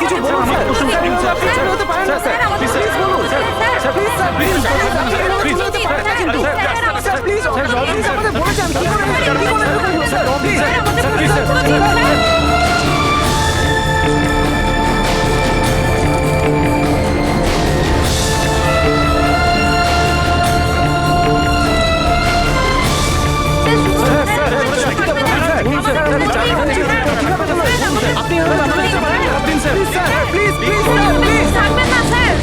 কিছু বলুন sir, sir হতে পারে না স্যার, প্লিজ বলুন sir, please sir, please sir, please আমাদের বলে যান কি করে স্যার, আপনি স্যার, প্লিজ প্লিজ প্লিজ থাকবেন না স্যার।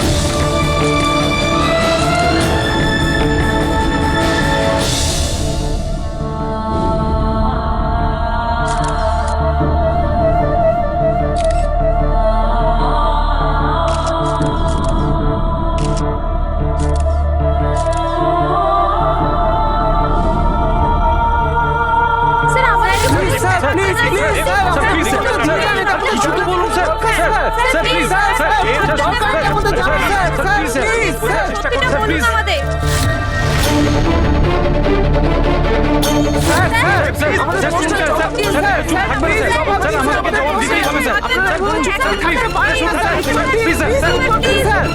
স্যার আমার sir, please please sir, please sir, কিছু তো বলুন স্যার, স্যার প্লিজ স্যার, দরকার মধ্যে যান স্যার, প্লিজ স্যার, সত্যিটা বলুন আমাদের। স্যার স্যার আমাদের বলুন স্যার, স্যার প্লিজ স্যার, আমাদেরকে জবাব দিতেই হবে স্যার, আপনারা বলুন sir, please please sir, please sir.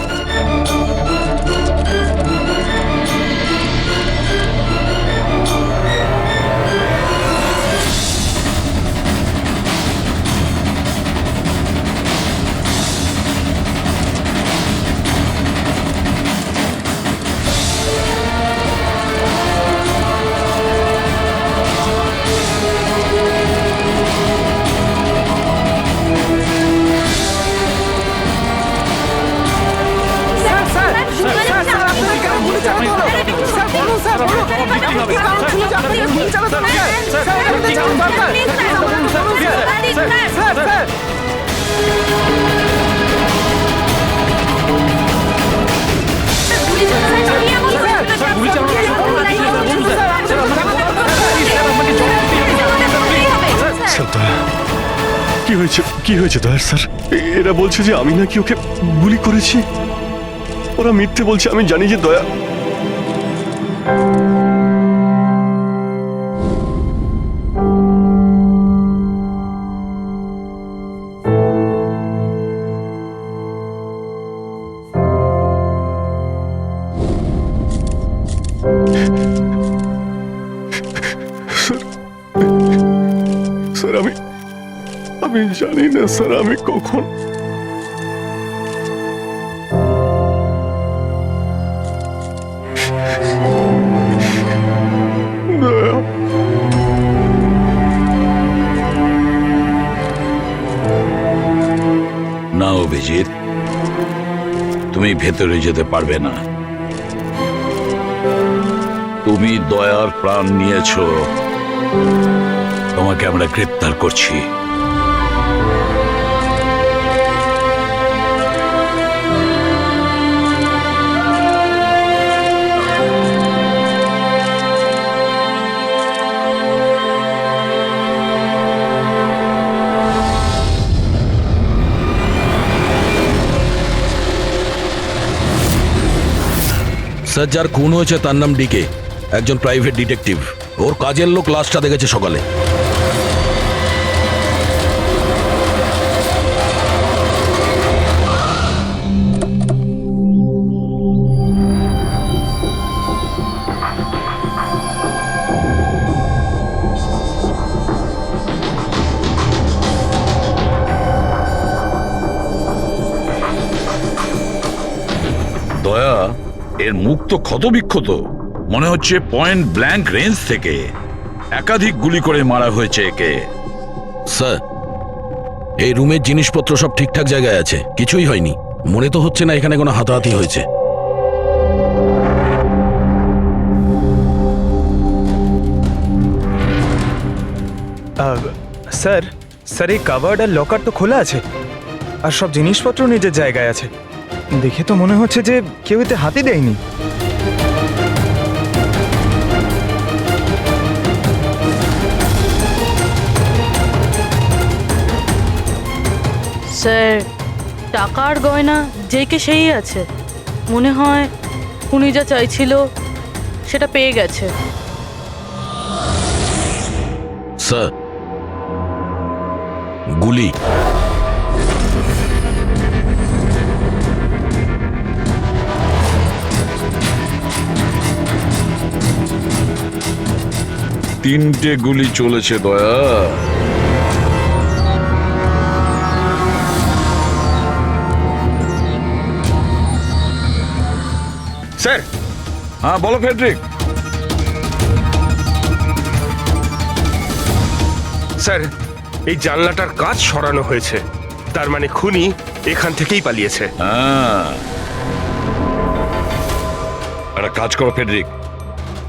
কি হয়েছে দয়ার স্যার? এরা বলছে যে আমি নাকি ওকে গুলি করেছি। ওরা মিথ্যে বলছে, আমি জানি যে দয়া। স্যার আমি জানি না স্যার, আমি কখন দয়া। না অভিজিৎ, তুমি ভেতরে যেতে পারবে না। তুমি দয়ার প্রাণ নিয়েছো, তোমাকে আমরা গ্রেপ্তার করছি। স্যার, যার খুন হয়েছে তার নাম ডিকে, একজন প্রাইভেট ডিটেকটিভ। ওর কাজের লোক লাশটা দেখেছে সকালে। দয়া, এর মুখ তো ক্ষতবিক্ষত, মনে হচ্ছে পয়েন্ট ব্ল্যাঙ্ক রেঞ্জ থেকে একাধিক গুলি করে মারা হয়েছে একে। স্যার, এই রুমের জিনিসপত্র সব ঠিকঠাক জায়গায় আছে, কিছুই হয়নি। মনে তো হচ্ছে না এখানে কোনো হাতাহাতি হয়েছে। স্যার স্যার এই কাভার্ড আর লকার তো খোলা আছে, আর সব জিনিসপত্র নিজের জায়গায় আছে। দেখে তো মনে হচ্ছে যে কেউ এতে হাতই দেয়নি। স্যার, টাকার গয়না যেকে সেই আছে, মনে হয় উনি যা চাইছিল সেটা পেয়ে গেছে। স্যার, গুলি। 3টে গুলি চলেছে দয়া। স্যার, হ্যাঁ বলো ফেডরিক। স্যার, এই জানলাটার কাজ সরানো হয়েছে, তার মানে খুনি এখান থেকেই পালিয়েছে। হ্যাঁ, একটা কাজ করো ফেডরিক,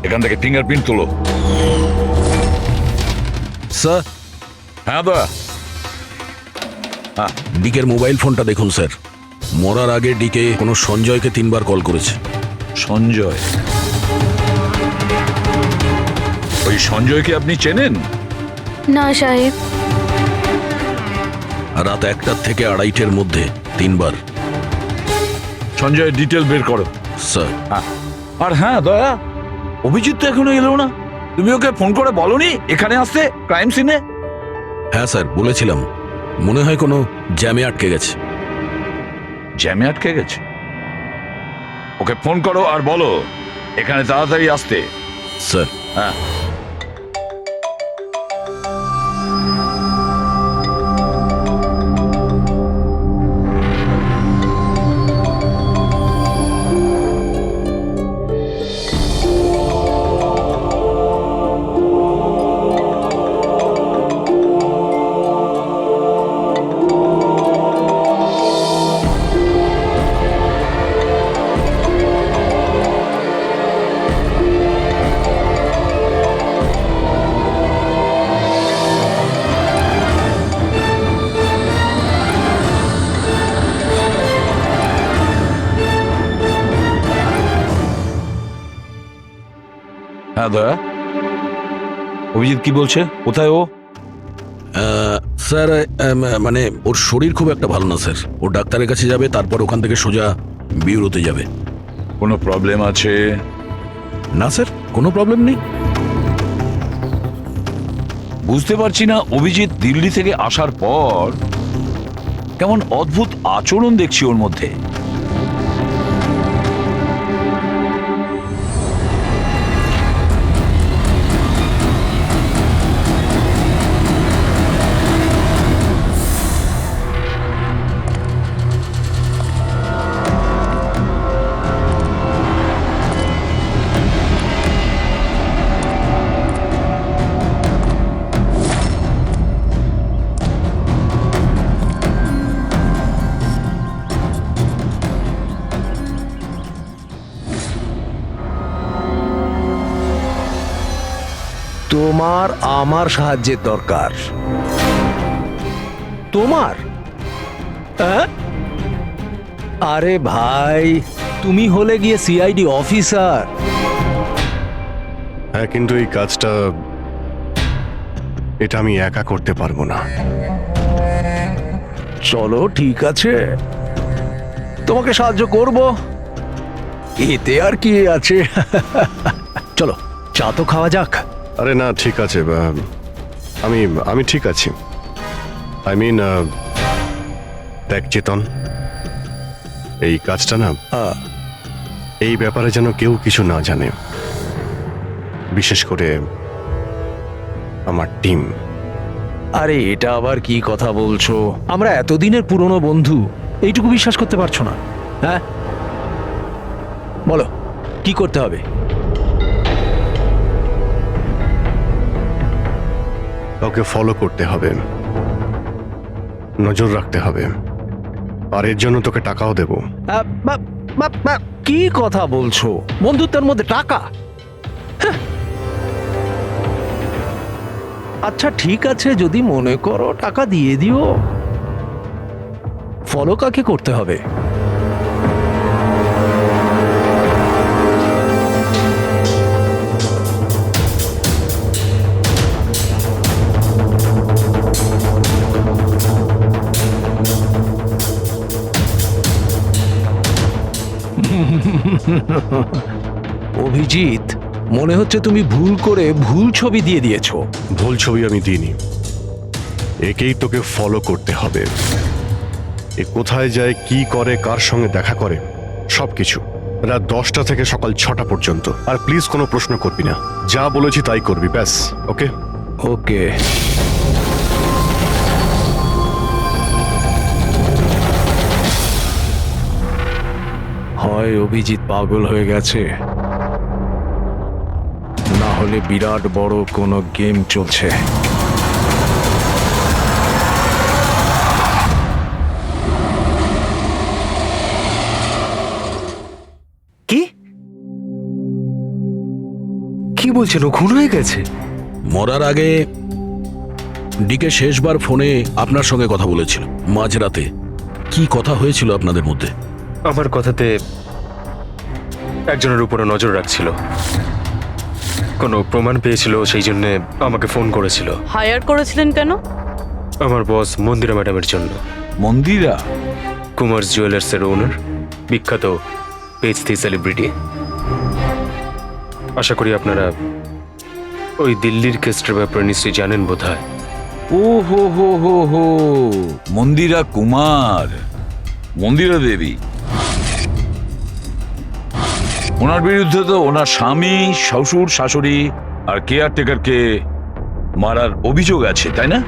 এখান থেকে ফিঙ্গারপ্রিন্ট তোলো। স্যার, হ্যাঁ দয়া। ডিকের মোবাইল ফোনটা দেখুন স্যার। মরার আগে ডিকে কোনো সঞ্জয়কে 3বার কল করেছে। সঞ্জয়? ওই সঞ্জয়কে আপনি চেনেন? না সাহেব। রাত 1টা থেকে 2:30-এর মধ্যে 3বার। সঞ্জয়ের ডিটেল বের করো। স্যার, আর হ্যাঁ দয়া, অভিজিৎ তো এখনো এলো না, তুমি ওকে ফোন করে বলনি এখানে আসতে ক্রাইম সিনে? হ্যাঁ স্যার বলেছিলাম, মনে হয় কোনো জ্যামে আটকে গেছে। জ্যামে আটকে গেছে? ওকে ফোন করো আর বলো এখানে তাড়াতাড়ি আসতে। স্যার, হ্যাঁ। হ্যাঁ দয়া, অভিজিৎ কি বলছে, কোথায় ও? স্যার মানে ওর শরীর খুব একটা ভালো না স্যার। ও ডাক্তারের কাছে যাবে, তারপর ওখান থেকে সোজা বিউরোতে যাবে। কোনো প্রবলেম আছে? না স্যার, কোনো প্রবলেম নেই। বুঝতে পারছি না, অভিজিৎ দিল্লি থেকে আসার পর কেমন অদ্ভুত আচরণ দেখছি ওর মধ্যে। তোমার আমার সাহায্যের দরকার। তোমার? আরে ভাই, তুমি হলে গিয়ে সিআইডি অফিসার। হ্যাঁ, কিন্তু এই কাজটা এটা আমি একা করতে পারবো না। চলো ঠিক আছে, তোমাকে সাহায্য করব, এতে আর কি আছে। চলো চা তো খাওয়া যাক। আরে না, ঠিক আছে, আমি আমি ঠিক আছি। আই মিন, দেখ চেতন, এই কাজটা না, এই ব্যাপারে যেন কেউ কিছু না জানে, বিশেষ করে আমার টিম। আরে এটা আবার কি কথা বলছো? আমরা এতদিনের পুরনো বন্ধু, এইটুকু বিশ্বাস করতে পারছো না? হ্যাঁ বলো কি করতে হবে? ওকে ফলো করতে হবে, নজর রাখতে হবে, আর এর জন্য তোকে টাকাও দেব। কি কথা বলছো? বন্ধুত্বের মধ্যে টাকা? হ্যাঁ। আচ্ছা ঠিক আছে, যদি মনে করো টাকা দিয়ে দিও। ফলো কাকে করতে হবে? অভিজিৎ, মনে হচ্ছে তুমি ভুল করে ভুল ছবি দিয়ে দিয়েছো। ভুল ছবি আমি দিইনি, একেই তোকে ফলো করতে হবে। এ কোথায় যায়, কি করে, কার সঙ্গে দেখা করে, সবকিছু রাত 10টা থেকে সকাল 6টা পর্যন্ত। আর প্লিজ কোনো প্রশ্ন করবি না, যা বলেছি তাই করবি, ব্যাস। ওকে? ওকে। হয় অভিজিৎ পাগল হয়ে গেছে, না হলে বিরাট বড় কোনো গেম চলছে। কি কি বলছেন? ও খুন হয়ে গেছে? মরার আগে ডিকে শেষবার ফোনে আপনার সঙ্গে কথা বলেছিল মাঝরাতে। কি কথা হয়েছিল আপনাদের মধ্যে? আমার কথাতে একজনের উপরে নজর রাখছিল, কোনো প্রমাণ পেয়েছিল, সেই জন্য আমাকে ফোন করেছিল। হায়ার করেছিলেন কেন? আমার বস মন্দিরা ম্যাডামের জন্য। মন্দিরা? কুমার জুয়েলার্সের ওনার, বিখ্যাত পেজ 3 সেলিব্রিটি। আশা করি আপনারা ওই দিল্লির কেসটার ব্যাপারে নিশ্চয়ই জানেন বোধহয়। ও হো হো হো হো, মন্দিরা কুমার, মন্দিরা দেবী। ওনার বিরুদ্ধে তো ওনার স্বামী, শ্বশুর, শাশুড়ি আর কেয়ারটেকারকে মারার অভিযোগ আছে, তাই না?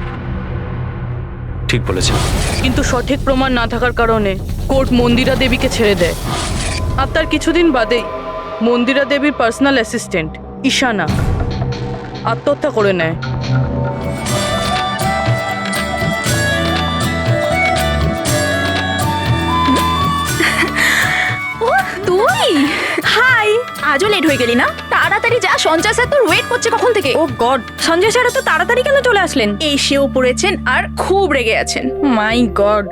ঠিক বলেছেন। কিন্তু সঠিক প্রমাণ না থাকার কারণে কোর্ট মন্দিরা দেবীকে ছেড়ে দেয়। আর তার কিছুদিন বাদেই মন্দিরা দেবীর পার্সোনাল অ্যাসিস্ট্যান্ট ঈশানা আত্মহত্যা করে নেয়। তুই হাই, আজও লেট হয়ে গেলি না? তাড়াতাড়ি যা, সঞ্জয় স্যার তোর ওয়েট করছে কখন থেকে। ও গড, সঞ্জয় স্যার তো তাড়াতাড়ি কেন চলে আসলেন? এসেও পড়েছেন আর খুব রেগে আছেন। মাই গড,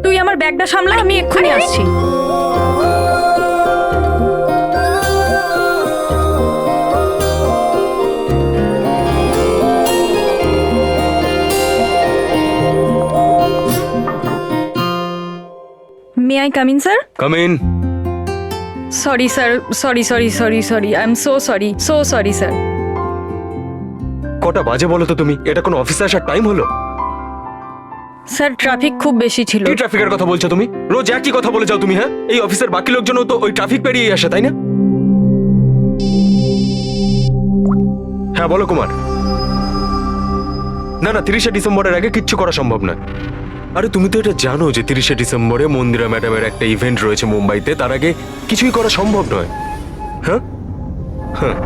তুই আমার ব্যাগটা সামলা, আমি এক্ষুনি আসছি। May I come in sir? Come in. Sorry sir, sorry I am so sorry sir. কটা বাজে বলো তো তুমি? এটা কোনো অফিসে আসার টাইম হলো? স্যার ট্রাফিক খুব বেশি ছিল। কি ট্রাফিকের কথা বলছো তুমি? রোজ একই কথা বলে যাও তুমি। হ্যাঁ, এই অফিসের বাকি লোকজনও তো ওই ট্রাফিক পেরিয়ে আসে, তাই না? হ্যাঁ বলো কুমার। না না, 30শে ডিসেম্বরের আগে কিচ্ছু করা সম্ভব নয়। আরে তুমি তো এটা জানো যে 30শে ডিসেম্বরে মন্দিরা ম্যাডামের একটা ইভেন্ট রয়েছে মুম্বাইতে, তার আগে কিছুই করা সম্ভব নয়। হ্যাঁ হ্যাঁ,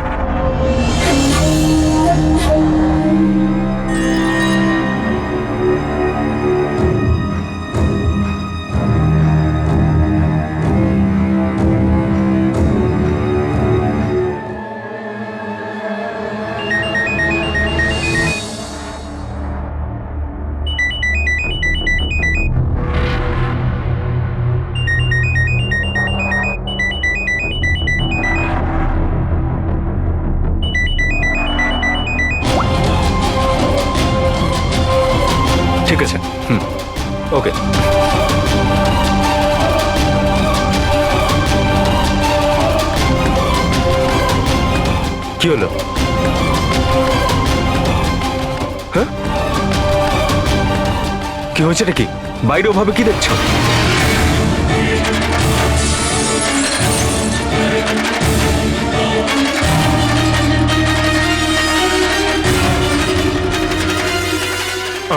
ঠিক আছে। ওকে। কি হলো? হ্যাঁ, কি হয়েছে নাকি? বাইরে ওভাবে কি দেখছো?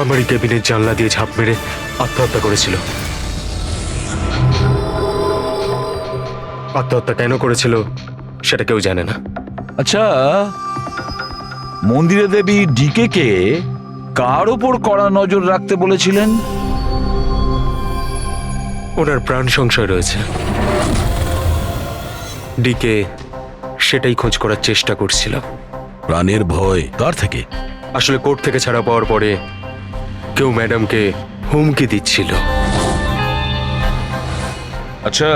আমার এই কেবিনের জানলা দিয়ে ঝাঁপ মেরে আত্মহত্যা করেছিল। আত্মহত্যা কেন করেছিল সেটা কেউ জানে না। আচ্ছা, মন্দিরা দেবী ডিকে কে কার ওপর কড়া নজর রাখতে বলেছিলেন? ওনার প্রাণ সংশয় রয়েছে। ডিকে সেটাই খোঁজ করার চেষ্টা করছিল। প্রাণের ভয় কার থেকে? আসলে কোর্ট থেকে ছাড়া পাওয়ার পরে কেউ ম্যাডামকে হুমকি দিচ্ছিল। আচ্ছা,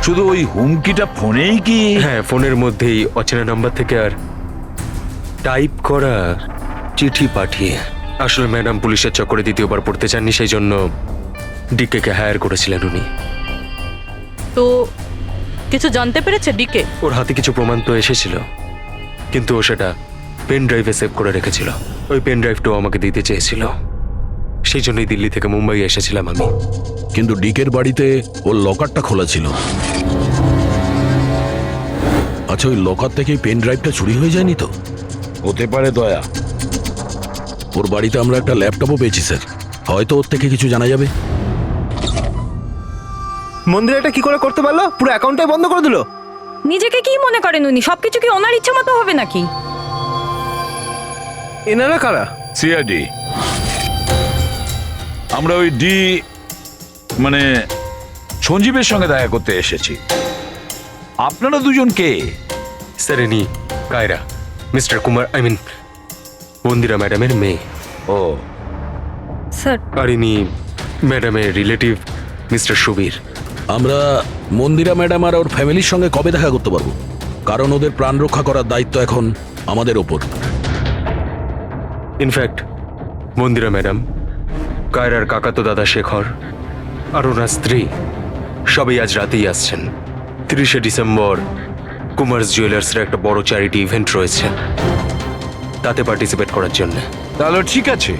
শুধু ওই হুমকিটা ফোনেই কি? হ্যাঁ, ফোনের মধ্যেই অচেনা নাম্বার থেকে আর টাইপ করা চিঠি পাঠিয়ে। আসলে ম্যাডাম পুলিশের চক্করে দ্বিতীয়বার পড়তে চাননি, সেই জন্য ডিকে হায়ার করেছিলেন উনি। তো কিছু জানতে পেরেছে ডিকে? ওর হাতে কিছু প্রমাণ তো এসেছিল, কিন্তু ও সেটা পেন ড্রাইভে সেভ করে রেখেছিল। ওই পেন ড্রাইভটাও আমাকে দিতে চেয়েছিল, সেই জন্যই দিল্লি থেকে মুম্বাই এসেছিলাম আমি। কিন্তু ডিকের বাড়িতে ওর লকারটা খোলা ছিল। আচ্ছা, ওই লকার থেকে পেন ড্রাইভটা চুরি হয়ে যায়নি তো? হতে পারে দয়া। ওর বাড়িতে আমরা একটা ল্যাপটপও পেয়েছি স্যার, হয়তো ওর থেকে কিছু জানা যাবে। মন্দির এটা কি করে করতে পারলো? পুরো অ্যাকাউন্টটাই বন্ধ করে দিল। নিজেকে কি মনে করেন উনি? সবকিছু কি ওনার ইচ্ছা মতো হবে নাকি? এনারা কারা? সিআইডি। আমরা ওই মানে সঞ্জীবের সঙ্গে দেখা করতে এসেছি। আপনারা দুজন কে? স্যার ইনি কায়রা, মিস্টার কুমার, মন্দিরা ম্যাডামের মেয়ে। ও, স্যার, আর ইনি ম্যাডামের রিলেটিভ মিস্টার সুবীর। আমরা মন্দিরা ম্যাডাম আর ওর ফ্যামিলির সঙ্গে কবে দেখা করতে পারবো? কারণ ওদের প্রাণ রক্ষা করার দায়িত্ব এখন আমাদের ওপর। ইনফ্যাক্ট মন্দিরা ম্যাডাম, কায়রার কাকাতো দাদা শেখর আর ওনার স্ত্রী সবাই আজ রাতেই আসছেন। 30শে ডিসেম্বর কুমার্স জুয়েলার্সের একটা বড় চ্যারিটি ইভেন্ট রয়েছে, তাতে পার্টিসিপেট করার জন্য। তাহলে ঠিক আছে,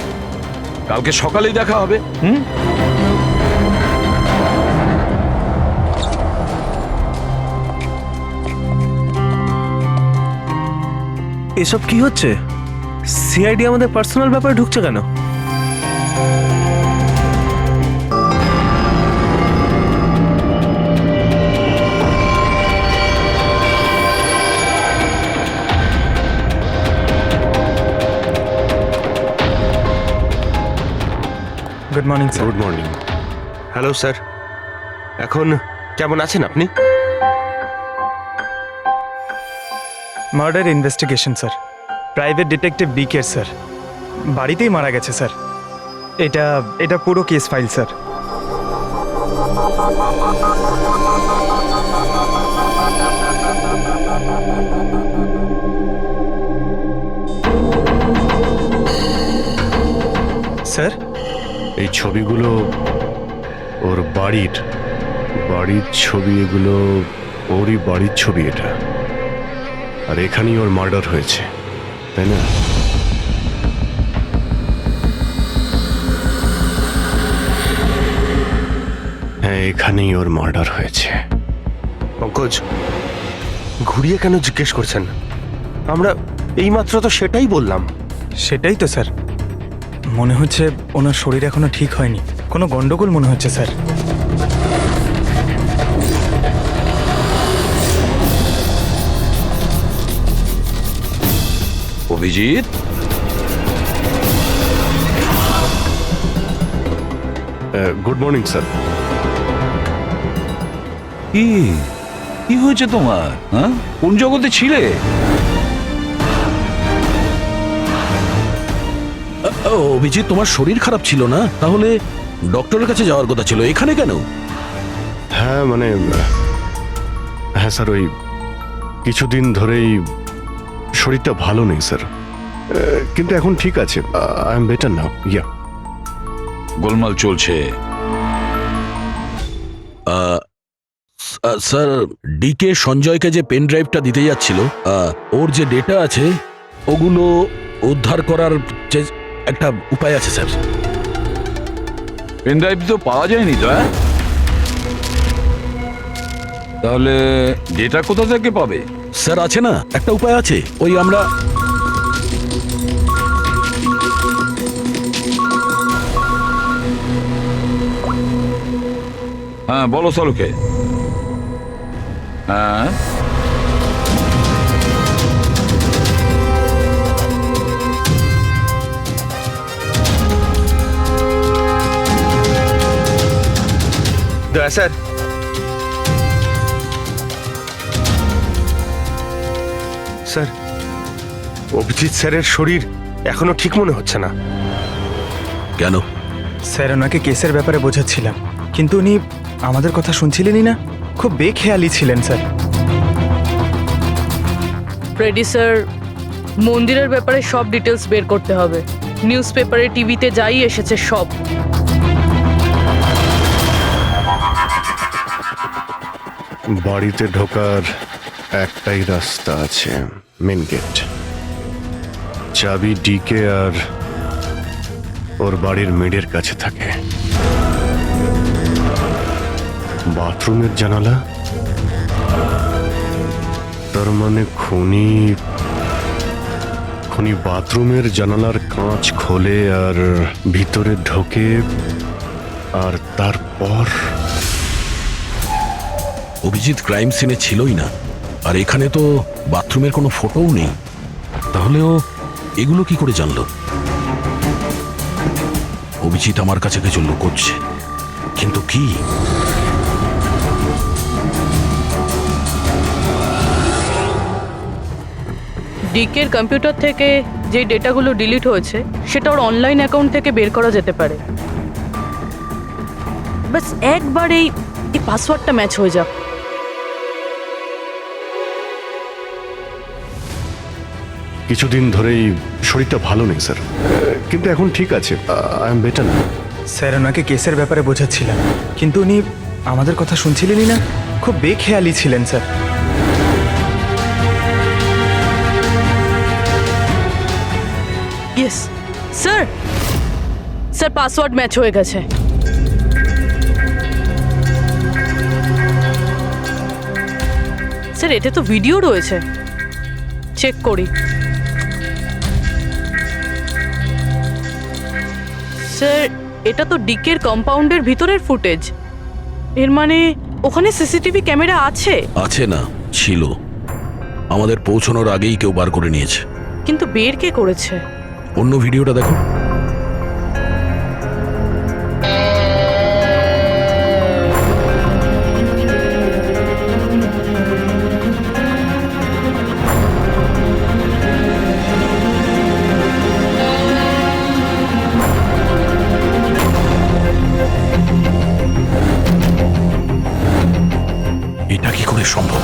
কালকে সকালেই দেখা হবে। এসব কি হচ্ছে? সিআইডি আমাদের পার্সোনাল ব্যাপারে ঢুকছে কেন? Good morning sir. Good morning. Hello sir, এখন কেমন আছেন আপনি? Murder investigation sir, private detective DK sir, বাড়িতেই মারা গেছে স্যার। এটা পুরো কেস ফাইল স্যার। স্যার, এই ছবিগুলো ওর বাড়ির ছবি, এগুলো ওরই বাড়ির ছবি এটা। আর এখানেই ওর মার্ডার হয়েছে, তাই না? হ্যাঁ, এখানেই ওর মার্ডার হয়েছে। পঙ্কজ, ঘুরিয়ে কেন জিজ্ঞেস করছেন? আমরা এইমাত্র তো সেটাই বললাম। সেটাই তো স্যার, মনে হচ্ছে ওনার শরীর এখনো ঠিক হয়নি, কোনো গন্ডগোল মনে হচ্ছে sir. Abhijit, good morning sir. কি হয়েছে তোমার? হ্যাঁ, কোন জগতে ছিলে? অভিজিৎ, তোমার শরীর খারাপ ছিল না? তাহলে ডক্টরের কাছে যাওয়ার কথা ছিল, এখানে কেন? হ্যাঁ হ্যাঁ স্যার, ওই কিছুদিন ধরেই শরীরটা ভালো নেই স্যার, কিন্তু এখন ঠিক আছে। I am better now. Yeah, গোলমাল চলছে। স্যার, ডিকে সঞ্জয়কে যে পেন ড্রাইভটা দিতে যাচ্ছিল, ওর যে ডেটা আছে ওগুলো উদ্ধার করার যে একটা উপায় আছে স্যার। পেন ড্রাইভ তো পাওয়া যায়নি তো? তাহলে ডেটা কোথা থেকে পাবে? স্যার, আছে না একটা উপায় আছে, ওই আমরা হ্যাঁ, বলো সালুকে। হ্যাঁ, দয়া স্যার, স্যার, অভিজিৎ স্যারের শরীর এখনো ঠিক মনে হচ্ছে না। কেন? স্যার, ওনাকে কেসের ব্যাপারে বোঝাচ্ছিলাম, কিন্তু উনি আমাদের কথা শুনছিলেনই না, খুব বেখেয়ালি ছিলেন স্যার। ফ্রেডি স্যার, মন্দিরের ব্যাপারে সব ডিটেলস বের করতে হবে। নিউজ পেপারে, টিভিতে যাই এসেছে সব। বাড়িতে ঢোকার একটাই রাস্তা আছে, মেন গেট। চাবি ডিকে আর ওর বাড়ির মেডের কাছে থাকে। বাথরুমের জানালা তার মানে খুনি খুনি বাথরুমের জানালার কাঁচ খোলে আর ভিতরে ঢোকে, আর তারপর অভিজিৎ ক্রাইম সিনে ছিলই না, আর এখানে তো বাথরুমের কোনো ফটোও নেই। তাহলেও এগুলো কি করে জানলো? অভিজিৎ আমার কাছে কিছু লুকোচ্ছে, কিন্তু কি? ডিকের কম্পিউটার থেকে যে ডেটাগুলো ডিলিট হয়েছে সেটা ওর অনলাইন অ্যাকাউন্ট থেকে বের করা যেতে পারে। বাস একবার এই পাসওয়ার্ডটা ম্যাচ হয়ে যাক। কিছুদিন ধরেই শরীরটা ভালো নেই স্যার, কিন্তু এখন ঠিক আছে, আই এম বেটার না। স্যার ওনাকে কেসের ব্যাপারে বোঝাচ্ছিলেন, কিন্তু উনি আমাদের কথা শুনছিলেনই না। খুব বেখেয়ালি ছিলেন sir. Yes sir, sir password match হয়ে গেছে। স্যার এতে তো ভিডিও রয়েছে, চেক করি। স্যার এটা তো ডিকের কম্পাউন্ডের ভিতরের ফুটেজ। এর মানে ওখানে সিসিটিভি ক্যামেরা আছে? আছে না, ছিল। আমাদের পৌঁছানোর আগেই কেউ বার করে নিয়েছে। কিন্তু বের কে করেছে? অন্য ভিডিওটা দেখো। এটা কি করে সম্ভব?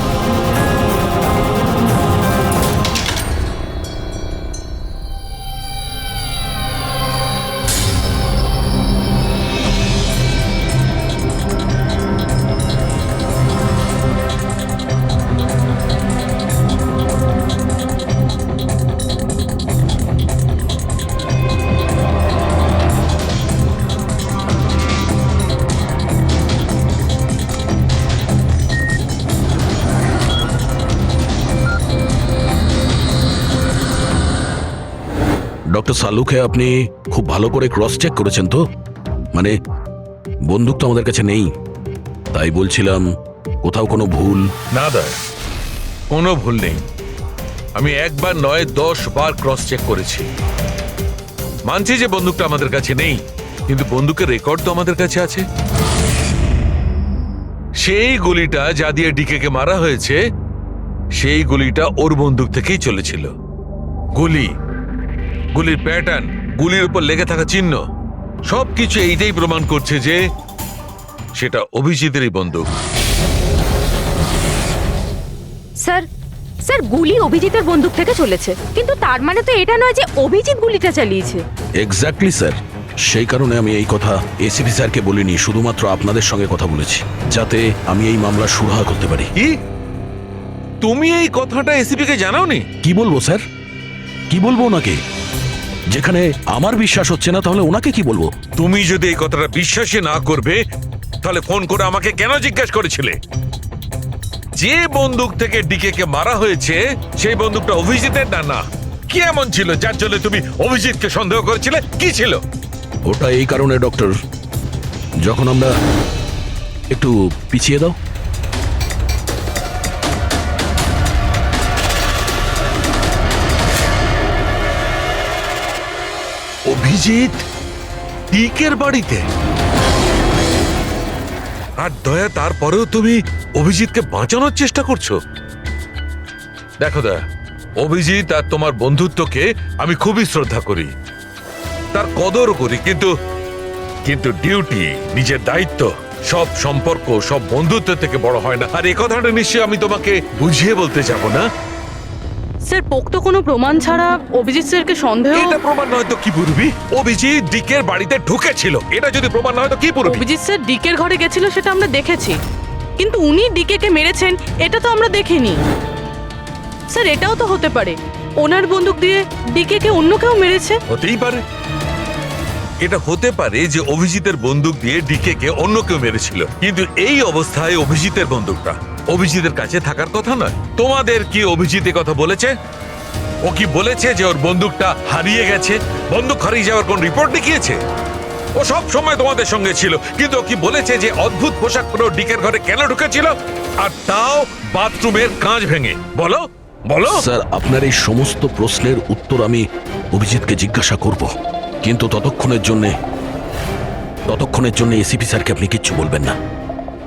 ডক্টর সালুকে আপনি খুব ভালো করে ক্রস চেক করেছেন তো? মানে বন্দুক তো আমাদের কাছে নেই, তাই বলছিলাম কোথাও কোনো ভুল? না দয়া, কোনো ভুল নেই। আমি একবার নয় 10 বার ক্রস চেক করেছি। মানছি যে বন্দুকটা আমাদের কাছে নেই, কিন্তু বন্দুকের রেকর্ড তো আমাদের কাছে আছে। সেই গুলিটা যা দিয়ে ডিকেকে মারা হয়েছে, সেই গুলিটা ওর বন্দুক থেকেই চলেছিল। গুলির প্যাটার্ন, গুলির উপর লেগে থাকা চিহ্ন, সবকিছু এইটাই প্রমাণ করছে যে সেটা অভিজিতেরই বন্দুক। স্যার স্যার গুলি অভিজিতের বন্দুক থেকে চলেছে, কিন্তু তার মানে তো এটা নয় যে অভিজিৎ গুলিটা চালিয়েছে। এক্স্যাক্টলি স্যার, সেই কারণে আমি এই কথা এসিপি স্যারকে বলিনি, শুধুমাত্র আপনাদের সঙ্গে কথা বলেছি, যাতে আমি এই মামলা সুরাহা করতে পারি। কি তুমি এই কথাটা এসিপি কে জানাওনি? কি বলবো স্যার, কি বলবো ওনাকে? যেখানে আমার বিশ্বাস হচ্ছে না, তাহলে ওনাকে কি বলবো? তুমি যদি এই কথাটা বিশ্বাসই না করবে, তাহলে ফোন করে আমাকে কেন জিজ্ঞাসা করেছিলে? যে বন্দুক থেকে ডিকে কে মারা হয়েছে সেই বন্দুকটা অভিজিতের না? কি এমন ছিল যার জন্য তুমি অভিজিৎকে সন্দেহ করেছিলে? কি ছিল ওটা? এই কারণে ডক্টর, যখন আমরা একটু পিছিয়ে দাও। অভিজিৎ ডিকের বাড়িতে? আর দয়া, তারপরেও তুমি অভিজিৎকে বাঁচানোর চেষ্টা করছো? দেখো দয়া, অভিজিৎ আর তোমার বন্ধুত্বকে আমি খুবই শ্রদ্ধা করি, তার কদরও করি, কিন্তু ডিউটি, নিজের দায়িত্ব, সব সম্পর্ক সব বন্ধুত্ব থেকে বড় হয় না। আর এই কথাটা নিশ্চয়ই আমি তোমাকে বুঝিয়ে বলতে যাব না। স্যার পোক্ত কোনো প্রমাণ ছাড়া অভিজিৎ স্যারকে সন্দেহ? এটা প্রমাণ নয় তো কি পুরবি? অভিজিৎ ডিকের বাড়িতে ঢুকেছিল, এটা যদি প্রমাণ নয় তো কি পুরবি? অভিজিৎ স্যার ডিকের ঘরে গেছিল সেটা আমরা দেখেছি, কিন্তু উনি ডিকেকে মেরেছেন এটা তো আমরা দেখিনি। স্যার এটাও তো হতে পারে ওনার বন্দুক দিয়ে ডিকেকে অন্য কেউ মেরেছে। হতেই পারে, এটা হতে পারে যে অভিজিতের বন্দুক দিয়ে ডিকেকে অন্য কেউ মেরেছিল, কিন্তু এই অবস্থায় অভিজিতের বন্দুকটা অভিজিতের কাছে থাকার কথা নয়। তোমাদের কি অভিজিৎ এ কথা বলেছে? ও কি বলেছে যে ওর বন্দুকটা হারিয়ে গেছে? বন্দুক হারিয়ে যাওয়ার কোন রিপোর্ট দেখিয়েছে? ও সব সময় তোমাদের সঙ্গে ছিল, কিন্তু ও কি বলেছে যে অদ্ভুত পোশাক পরে ও ডিকের ঘরে কেন ঢুকেছিল, আর তাও বাথরুমের কাঁচ ভেঙে? বলো বলো। স্যার, আপনার এই সমস্ত প্রশ্নের উত্তর আমি অভিজিৎকে জিজ্ঞাসা করব, কিন্তু ততক্ষণের জন্য এসিপি স্যারকে আপনি কিচ্ছু বলবেন না।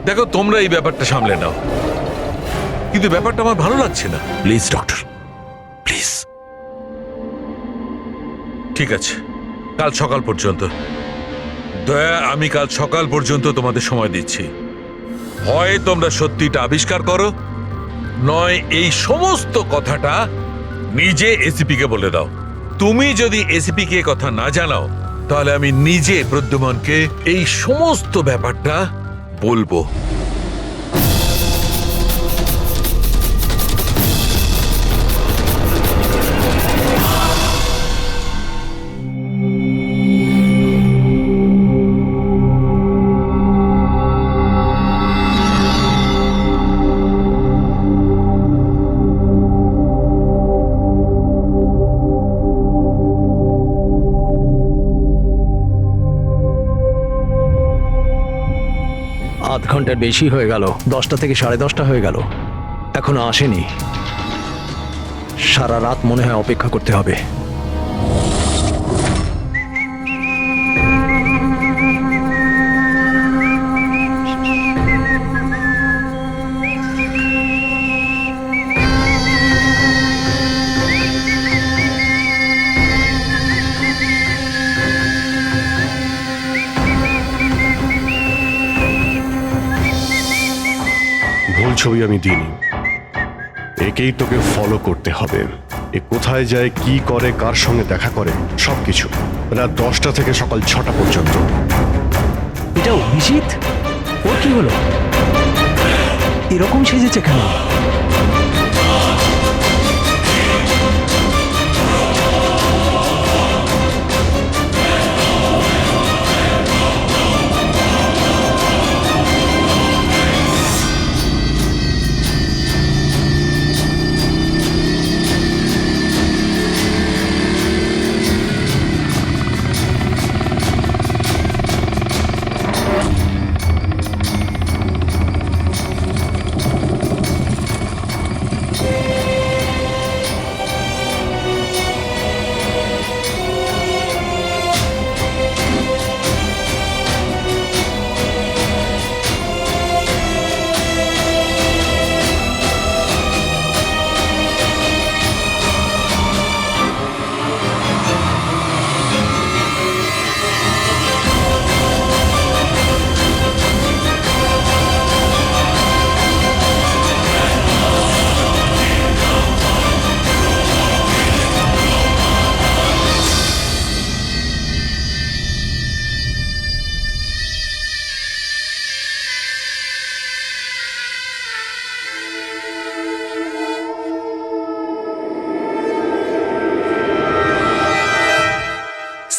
দেখো, তোমরা এই ব্যাপারটা সামলে নাও, কিন্তু ব্যাপারটা আমার ভালো লাগছে না। Please doctor, please. ঠিক আছে, কাল সকাল পর্যন্ত। দয়া, আমি কাল সকাল পর্যন্ত তোমাদের সময় দিচ্ছি। হয় তোমরা সত্যিটা আবিষ্কার করো, নয় এই সমস্ত কথাটা নিজে এসিপি কে বলে দাও। তুমি যদি এসিপি কে কথা না জানাও, তাহলে আমি নিজে প্রদ্যুম্নকে এই সমস্ত ব্যাপারটা বলবো। আধ ঘন্টার বেশি হয়ে গেল, 10টা থেকে 10:30 হয়ে গেল, এখনো আসেনি। সারা রাত মনে হয় অপেক্ষা করতে হবে। ভুল ছবি আমি দিইনি, একেই তোকে ফলো করতে হবে। এ কোথায় যায়, কি করে, কার সঙ্গে দেখা করে, সবকিছু। রাত 10টা থেকে সকাল 6টা পর্যন্ত। এটা অভিজিৎ? ওর কি হলো? এরকম সেজেছে কেন?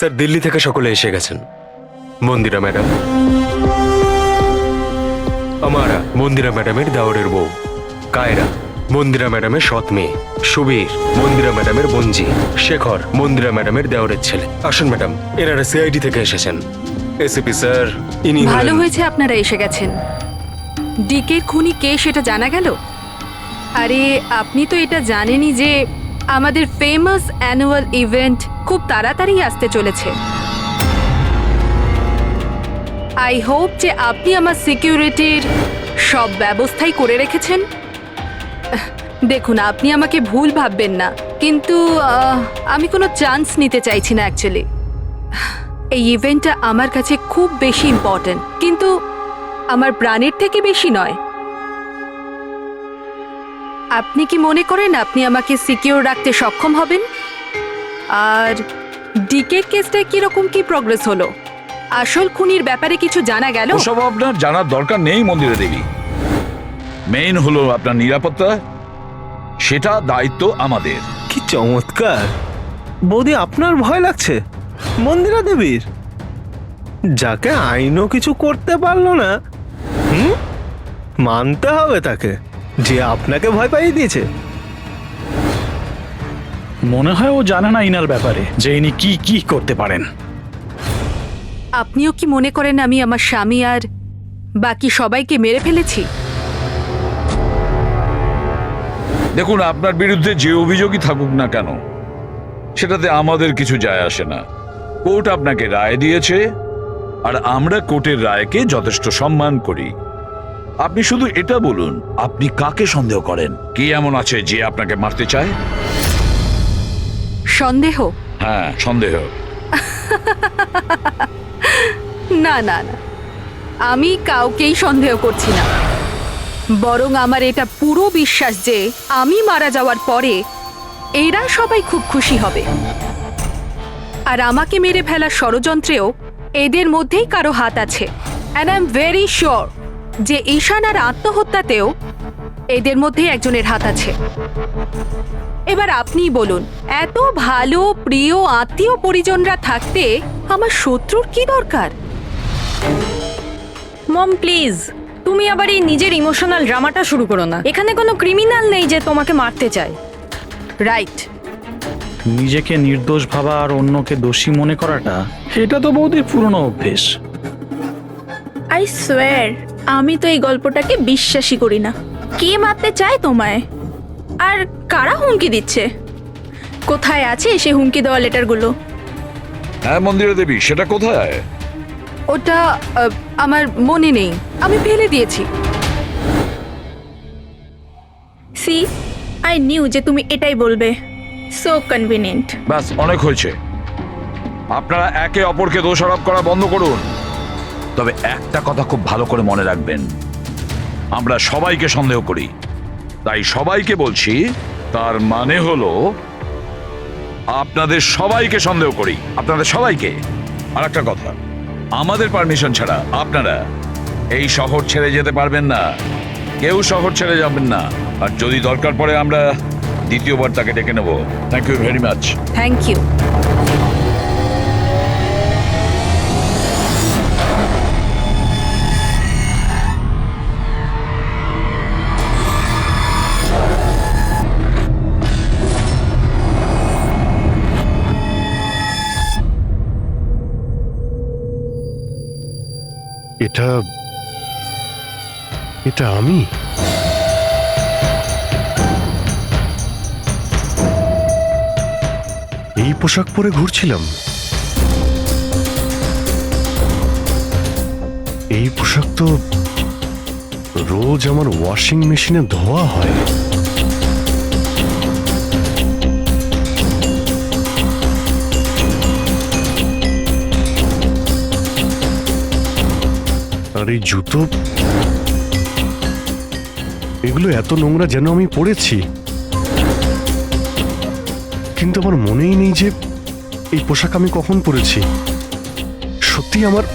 স্যার, দিল্লি থেকে সকলে এসে গেছেন। মন্দিরা ম্যাডাম, আমারা মন্দিরা ম্যাডামের দাওরের বউ। কায়রা, মন্দিরা ম্যাডামের সৎ মেয়ে। সুবীর, মন্দিরা ম্যাডামের বোনজি। শেখর, মন্দিরা ম্যাডামের দেওরের ছেলে। আসুন ম্যাডাম, এনারা সিআইডি থেকে এসেছেন। এসিপি স্যার, ইনি ভালো হলেন- হয়েছে আপনারা এসে গেছেন। ডিকের খুনি কে সেটা জানা গেল? আরে আপনি তো এটা জানেনই যে আমাদের ফেমাস অ্যানুয়াল ইভেন্ট খুব তাড়াতাড়ি আসতে চলেছে। আই হোপ যে আপনি আমার সিকিউরিটির সব ব্যবস্থাই করে রেখেছেন। দেখুন, আপনি আমাকে ভুল ভাববেন না, কিন্তু আমি কোনো চান্স নিতে চাইছি না অ্যাকচুয়ালি। এই ইভেন্টটা আমার কাছে খুব বেশি ইম্পর্ট্যান্ট, কিন্তু আমার প্রাণের থেকে বেশি নয়। আপনি কি মনে করেন আপনি আমাকে সিকিউর রাখতে সক্ষম হবেন? আর ডিকের কেসটা কিরকম কি প্রোগ্রেস হলো? আসল খুনির ব্যাপারে কিছু জানা গেল? ওসব আপনার জানার দরকার নেই মন্দিরা দেবী। মেইন হলো আপনার নিরাপত্তা, সেটা দায়িত্ব আমাদের। কি চমৎকার! বৌদি, আপনার ভয় লাগছে মন্দিরা দেবীর? যাকে আইনও কিছু করতে পারলো না, মানতে হবে তাকে। যে আপনাকে ভয় পাইয়ে দিয়েছে? মনে হয় ও জানে না ইনার ব্যাপারে যে ইনি কি কি করতে পারেন। আপনিও কি মনে করেন আমি আমার স্বামী আর বাকি সবাইকে মেরে ফেলেছি? দেখুন, আপনার বিরুদ্ধে যে অভিযোগই থাকুক না কেন, সেটাতে আমাদের কিছু যায় আসে না। কোর্ট আপনাকে রায় দিয়েছে, আর আমরা কোর্টের রায়কে যথেষ্ট সম্মান করি। আপনি শুধু এটা বলুন, আপনি কাকে সন্দেহ করেন? কি এমন আছে যে আপনাকে মারতে চায়? সন্দেহ? হ্যাঁ, সন্দেহ। না না না, আমি কাউকেই সন্দেহ করছি না। বরং আমার এটা পুরো বিশ্বাস যে আমি মারা যাওয়ার পরে এরা সবাই খুব খুশি হবে, আর আমাকে মেরে ফেলার ষড়যন্ত্রেও এদের মধ্যেই কারো হাত আছে। And I am very sure যে ঈশানার আত্মহত্যাতেও এদের মধ্যে একজনের হাত আছে। এবার আপনিই বলুন, এত ভালো প্রিয় আত্মীয় পরিজনরা থাকতে আমার শত্রুর কি দরকার? মম প্লিজ, তুমি আবার এই নিজের ইমোশনাল ড্রামাটা শুরু করো না। এখানে কোনো ক্রিমিনাল নেই যে তোমাকে মারতে চায়। রাইট। নিজেকে নির্দোষ ভাবা আর অন্যকে দোষী মনে করাটা, এটা তো বৌদির পুরনো অভ্যেস। আই সোয়ার, আমি তো এই গল্পটাকে বিশ্বাসই করি না। কে মারতে চায় তোমায়? আর কারা হুমকি দিচ্ছে? কোথায় আছে সে হুমকি দেওয়া লেটারগুলো? হ্যাঁ মন্দিরা দেবী, সেটা কোথায়? ওটা আমার মনে নেই, আমি ফেলে দিয়েছি। সি, আই নিউ যে তুমি এটাই বলবে। So convenient. ব্যাস, অনেক হয়েছে। আপনারা একে অপরকে দোষারোপ করা বন্ধ করুন। তবে একটা কথা খুব ভালো করে মনে রাখবেন, আমরা সবাইকে সন্দেহ করি। তাই সবাইকে বলছি, তার মানে হলো আপনাদের সবাইকে সন্দেহ করি, আপনাদের সবাইকে। আর একটা কথা, আমাদের পারমিশন ছাড়া আপনারা এই শহর ছেড়ে যেতে পারবেন না। কেউ শহর ছেড়ে যাবেন না। আর যদি দরকার পড়ে আমরা দ্বিতীয়বার তাকে ডেকে নেব। Thank you very much. Thank you. এটা এটা আমি? এই পোশাক পরে ঘুরছিলাম? এই পোশাক তো রোজ আমার ওয়াশিং মেশিনে ধোয়া হয়। আর এই জুতো, এগুলো এত নোংরা যেন আমি পরেছি। কিন্তু আমার মনেই নেই যে এই পোশাক আমি কখন পরেছি। সত্যি আমার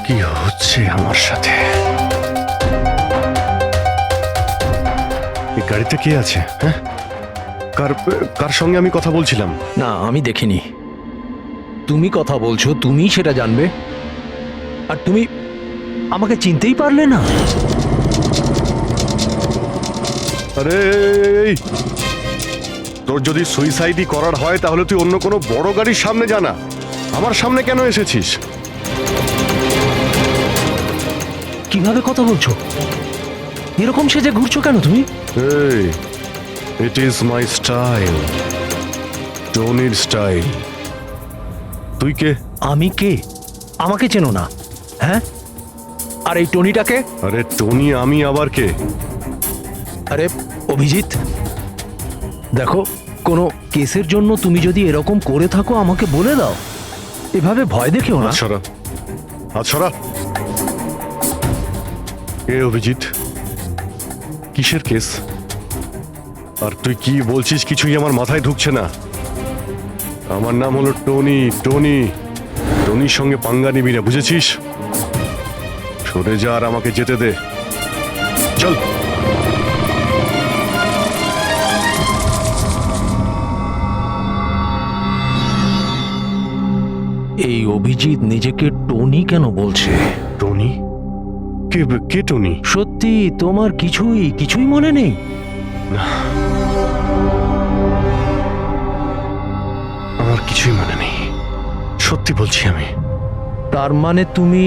কি হচ্ছে আমার সাথে? এই গাড়িতে কে আছে? হ্যাঁ, কার কার সঙ্গে আমি কথা বলছিলাম? না, আমি দেখিনি। তুমি কথা বলছো, তুমি সেটা জানবে। আর তুমি আমাকে চিনতেই পারলে না? আরে তোর যদি সুইসাইডই করার হয় তাহলে তুই অন্য কোনো বড় গাড়ির সামনে জানা। আমার সামনে কেন এসেছিস? কিভাবে কথা বলছো? এরকম সেজে ঘুরছো কেন তুমি? এই, ইট ইজ মাই স্টাইল, টনির স্টাইল। তুই কে? আমি কে? আমাকে চেনো না? হ্যাঁ, আর এই টনিটাকে? আরে টনি আমি আবার কে? আরে অভিজিৎ, দেখো, কোনো কেসের জন্য তুমি যদি এরকম করে থাকো আমাকে বলে দাও। এভাবে ভয় দেখেও না। সরা, হাত সরা। এ অভিজিৎ, কিসের কেস? আর তুই কি বলছিস কিছুই আমার মাথায় ঢুকছে না। আমার নাম হলো টনি। টনি, টনির সঙ্গে পাঙ্গা নিবি না, বুঝেছিস? সরে যা আর আমাকে যেতে দে। চল। এই অভিজিৎ নিজেকে টনি কেন বলছে? টনি? কে কে টনি? সত্যি তোমার কিছুই মনে নেই? আমার কিছুই মনে নেই, সত্যি বলছি আমি। তার মানে তুমি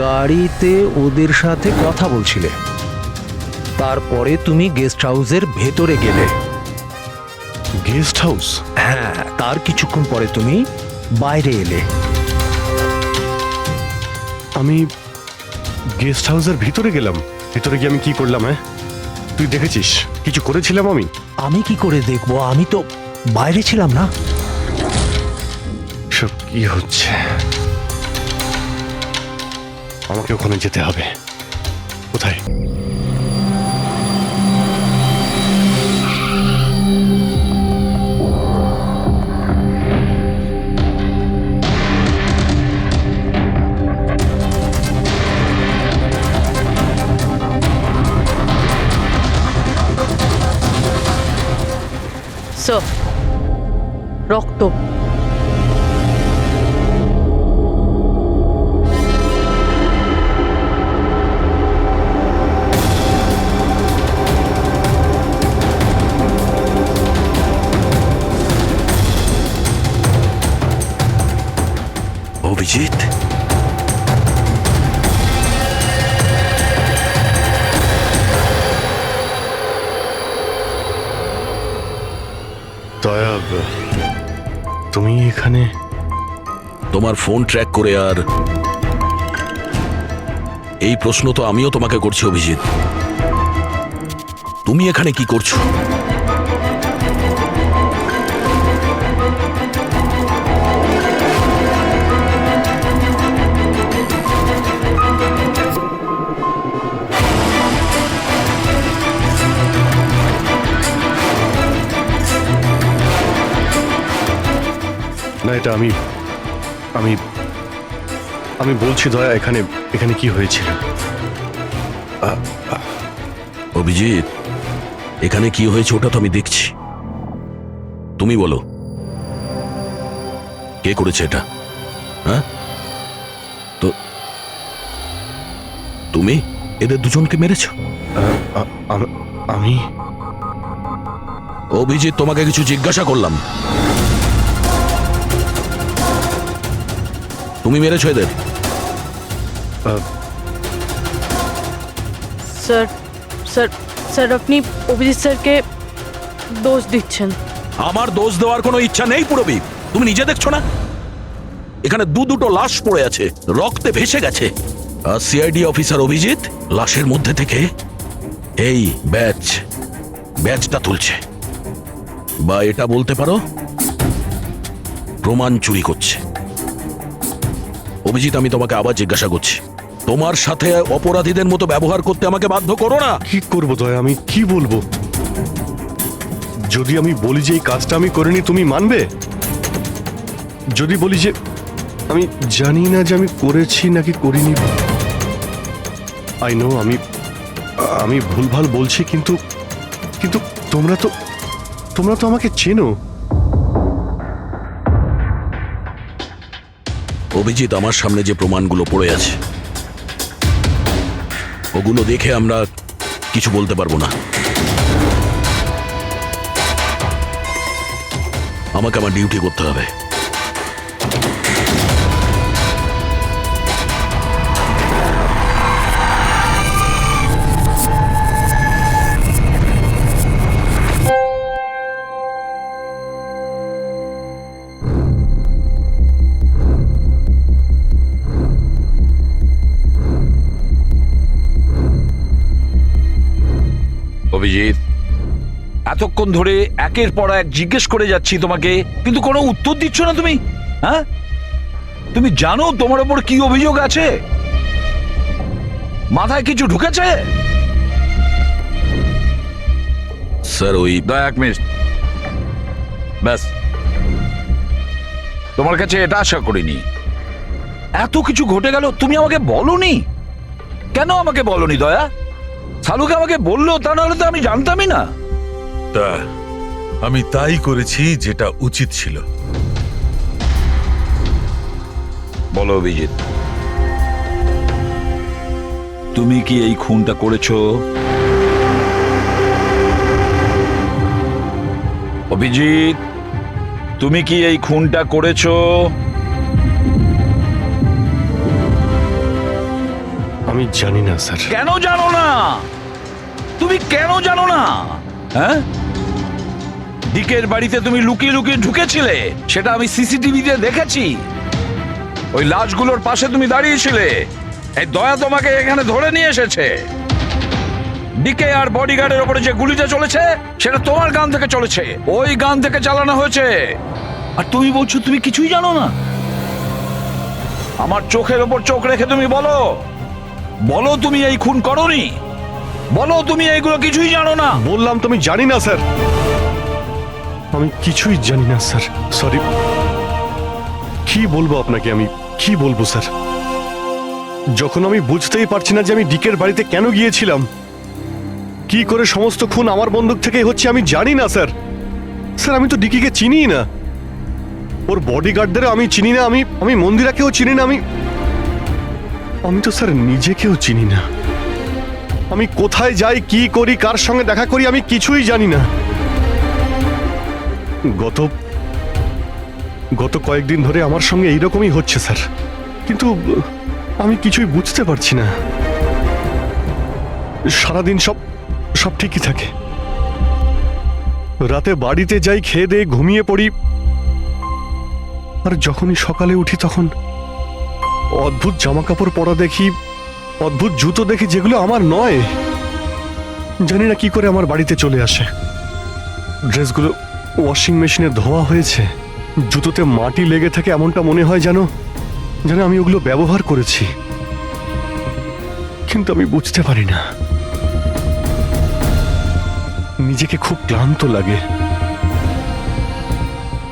গাড়িতে ওদের সাথে কথা বলছিলে, তারপরে তুমি গেস্ট হাউসের ভেতরে গেলে। Guest house? হ্যাঁ, তার কিছুক্ষণ পরে তুমি বাইরে এলে। আমি গেস্ট হাউসের ভিতরে গেলাম? ভিতরে গিয়ে আমি কি করলাম? হ্যাঁ, তুই দেখেছিস কিছু করেছিলাম আমি? আমি কি করে দেখবো, আমি তো বাইরে ছিলাম না। সব কি হচ্ছে? আমাকে ওখানে যেতে হবে। কোথায়? স্যার, রক্ত। অভিজিৎ, দয়া, তুমি এখানে? তোমার ফোন ট্র্যাক করে আর এই প্রশ্ন তো আমিও তোমাকে করছি অভিজিৎ, তুমি এখানে কি করছো? না, এটা আমি আমি আমি বলছি দয়া, এখানে এখানে কি হয়েছিল? অভিজিৎ, এখানে কি হয়েছে ওটা তো আমি দেখছি, তুমি বলো কে করেছে এটা? হ্যাঁ, তো তুমি এদের দুজনকে মেরেছো? আমি? অভিজিৎ, তোমাকে কিছু জিজ্ঞাসা করলাম, তুমি মেরেছো এদের? স্যার স্যার স্যার, আপনি অভিজিৎ স্যারকে দোষ দিচ্ছেন। আমার দোষ দেওয়ার কোনো ইচ্ছা নেই পুরবী, তুমি নিজে দেখছো না এখানে দুটো লাশ পড়ে আছে, রক্তে ভেসে গেছে, আর সিআইডি অফিসার অভিজিৎ লাশের মধ্যে থেকে এই ব্যাজটা তুলছে, বা এটা বলতে পারো প্রমাণ চুরি করছে। অভিজিৎ, আমি তোমাকে আবার জিজ্ঞাসা করছি, তোমার সাথে অপরাধীদের মতো ব্যবহার করতে আমাকে বাধ্য করো না। কি করবো দয়া, আমি কি বলবো? যদি আমি বলি যে এই কাজটা আমি করিনি, তুমি মানবে? যদি বলি যে আমি জানি না যে আমি করেছি নাকি করিনি, আই নো আমি ভুলভাল বলছি, কিন্তু কিন্তু তোমরা তো আমাকে চেনো। অভিজিৎ, আমার সামনে যে প্রমাণগুলো পড়ে আছে ওগুলো দেখে আমরা কিছু বলতে পারবো না। আমাকে আমার ডিউটি করতে হবে। অভিজিৎ, এতক্ষণ ধরে একের পর এক জিজ্ঞেস করে যাচ্ছি তোমাকে, কিন্তু কোনো উত্তর দিচ্ছ না তুমি। হ্যাঁ, তুমি জানো তোমার ওপর কি অভিযোগ আছে? মাথায় কিছু ঢুকেছে? স্যার, ওই এক মিনিট, ব্যাস। তোমার কাছে এটা আশা করিনি। এত কিছু ঘটে গেল, তুমি আমাকে বলনি কেন? আমাকে বলনি দয়া? সালুকে আমাকে বললো, তা নাহলে তো আমি জানতামই না। তা আমি তাই করেছি যেটা উচিত ছিল। বলো অভিজিৎ। তুমি কি এই খুনটা করেছো? অভিজিৎ, তুমি কি এই খুনটা করেছো? আমি জানি না স্যার। কেন জানো না? তুমি কেন জানো না? হ্যাঁ, ডিকের বাড়িতে তুমি লুকিয়ে লুকিয়ে ঢুকেছিলে, সেটা আমি সিসিটিভিতে দেখেছি। ওই লাশগুলোর পাশে তুমি দাঁড়িয়েছিলে। এই দয়া তোমাকে এখানে ধরে নিয়ে এসেছে। ডিকে আর বডিগার্ডের উপরে যে গুলিটা চলেছে সেটা তোমার গান থেকে চলেছে, ওই গান থেকে চালানো হয়েছে। আর তুমি বলছো তুমি কিছুই জানো না? আমার চোখের ওপর চোখ রেখে তুমি বলো, বলো তুমি এই খুন করোনি, বলো তুমি এইগুলো কিছুই জানো না। বললাম তুমি জানি না স্যার, আমি কিছুই জানি না স্যার। সরি, কি বলবো আপনাকে, আমি কি বলবো স্যার? যখন আমি বুঝতেই পারছি না যে আমি ডিকের বাড়িতে কেন গিয়েছিলাম, কি করে সমস্ত খুন আমার বন্দুক থেকে হচ্ছে, আমি জানি না স্যার। স্যার আমি তো ডিকিকে চিনি না, ওর বডিগার্ডদেরও আমি চিনি না, আমি মন্দিরাকেও চিনি না, আমি তো স্যার নিজেকেও চিনি না। আমি কোথায় যাই, কি করি, কার সঙ্গে দেখা করি, আমি কিছুই জানি না। গত কয়েকদিন ধরে আমার সঙ্গে এইরকমই হচ্ছে স্যার, কিন্তু আমি কিছুই বুঝতে পারছি না। সারাদিন সব ঠিকই থাকে, রাতে বাড়িতে যাই, খেয়ে দিয়ে ঘুমিয়ে পড়ি, আর যখনই সকালে উঠি তখন অদ্ভুত জামা কাপড় পরা দেখি, অদ্ভুত জুতো দেখি, যেগুলো আমার নয়। জানি না কি করে আমার বাড়িতে চলে আসে। ড্রেসগুলো ওয়াশিং মেশিনে ধোয়া হয়েছে, জুতোতে মাটি লেগে থাকে, এমনটা মনে হয় যেন আমি ওগুলো ব্যবহার করেছি, কিন্তু আমি বুঝতে পারি না। নিজেকে খুব ক্লান্ত লাগে,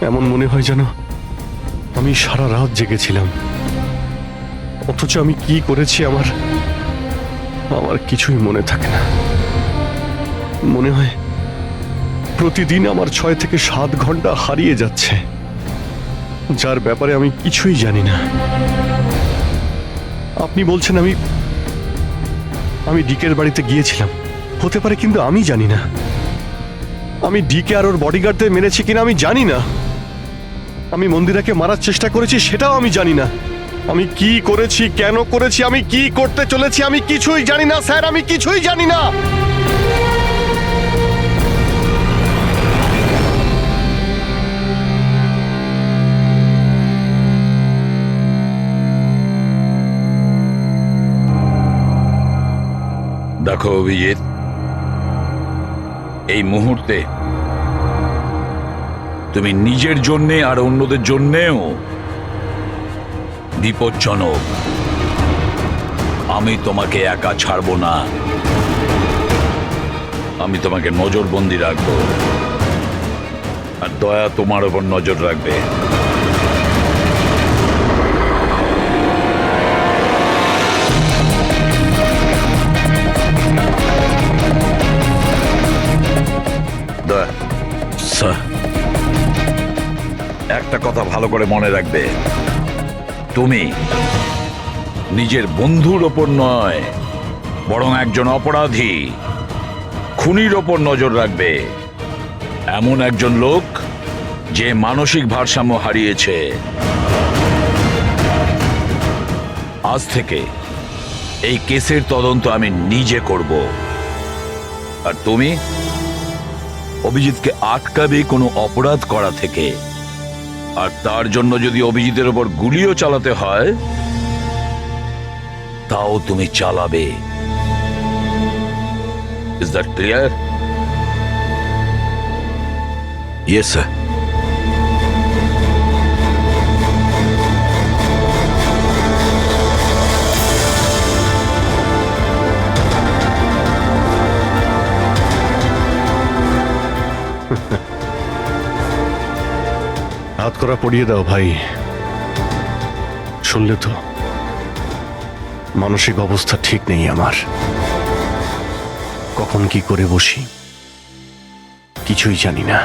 এমন মনে হয় যেন আমি সারা রাত জেগেছিলাম, অথচ আমি কি করেছি আমার কিছুই মনে থাকে না। মনে হয় প্রতিদিন আমার 6 থেকে 7 ঘন্টা হারিয়ে যাচ্ছে, যার ব্যাপারে আমি কিছুই জানি না। আপনি বলছেন আমি ডিকের বাড়িতে গিয়েছিলাম, হতে পারে, কিন্তু আমি জানি না। আমি ডিকে আর ওর বডিগার্ডদের মেরেছি কিনা আমি জানি না। আমি মন্দিরাকে মারার চেষ্টা করেছি সেটাও আমি জানি না। আমি কি করেছি, কেন করেছি, আমি কি করতে চলেছি, আমি কিছুই জানি না স্যার, আমি কিছুই জানি না। দেখো অভিজিৎ, এই মুহূর্তে তুমি নিজের জন্যে আর অন্যদের জন্যেও বিপজ্জনক। আমি তোমাকে একা ছাড়বো না, আমি তোমাকে নজরবন্দি রাখবো, আর দয়া তোমার ওপর নজর রাখবে। দয়া, স্যার, একটা কথা ভালো করে মনে রাখবে, তুমি নিজের বন্ধুর ওপর নয়, বরং একজন অপরাধী খুনির ওপর নজর রাখবে, এমন একজন লোক যে মানসিক ভারসাম্য হারিয়েছে। আজ থেকে এই কেসের তদন্ত আমি নিজে করব, আর তুমি অভিজিৎকে আটকাবে কোনো অপরাধ করা থেকে, আর তার জন্য যদি অভিজিতের ওপর গুলিও চালাতে হয় তাও তুমি চালাবে। Is that clear? Yes sir. হাত করা পড়িয়ে দাও ভাই। শুনলে তো, মানসিক অবস্থা ঠিক নেই আমার, কখন কি করে বসি কিছুই জানি না।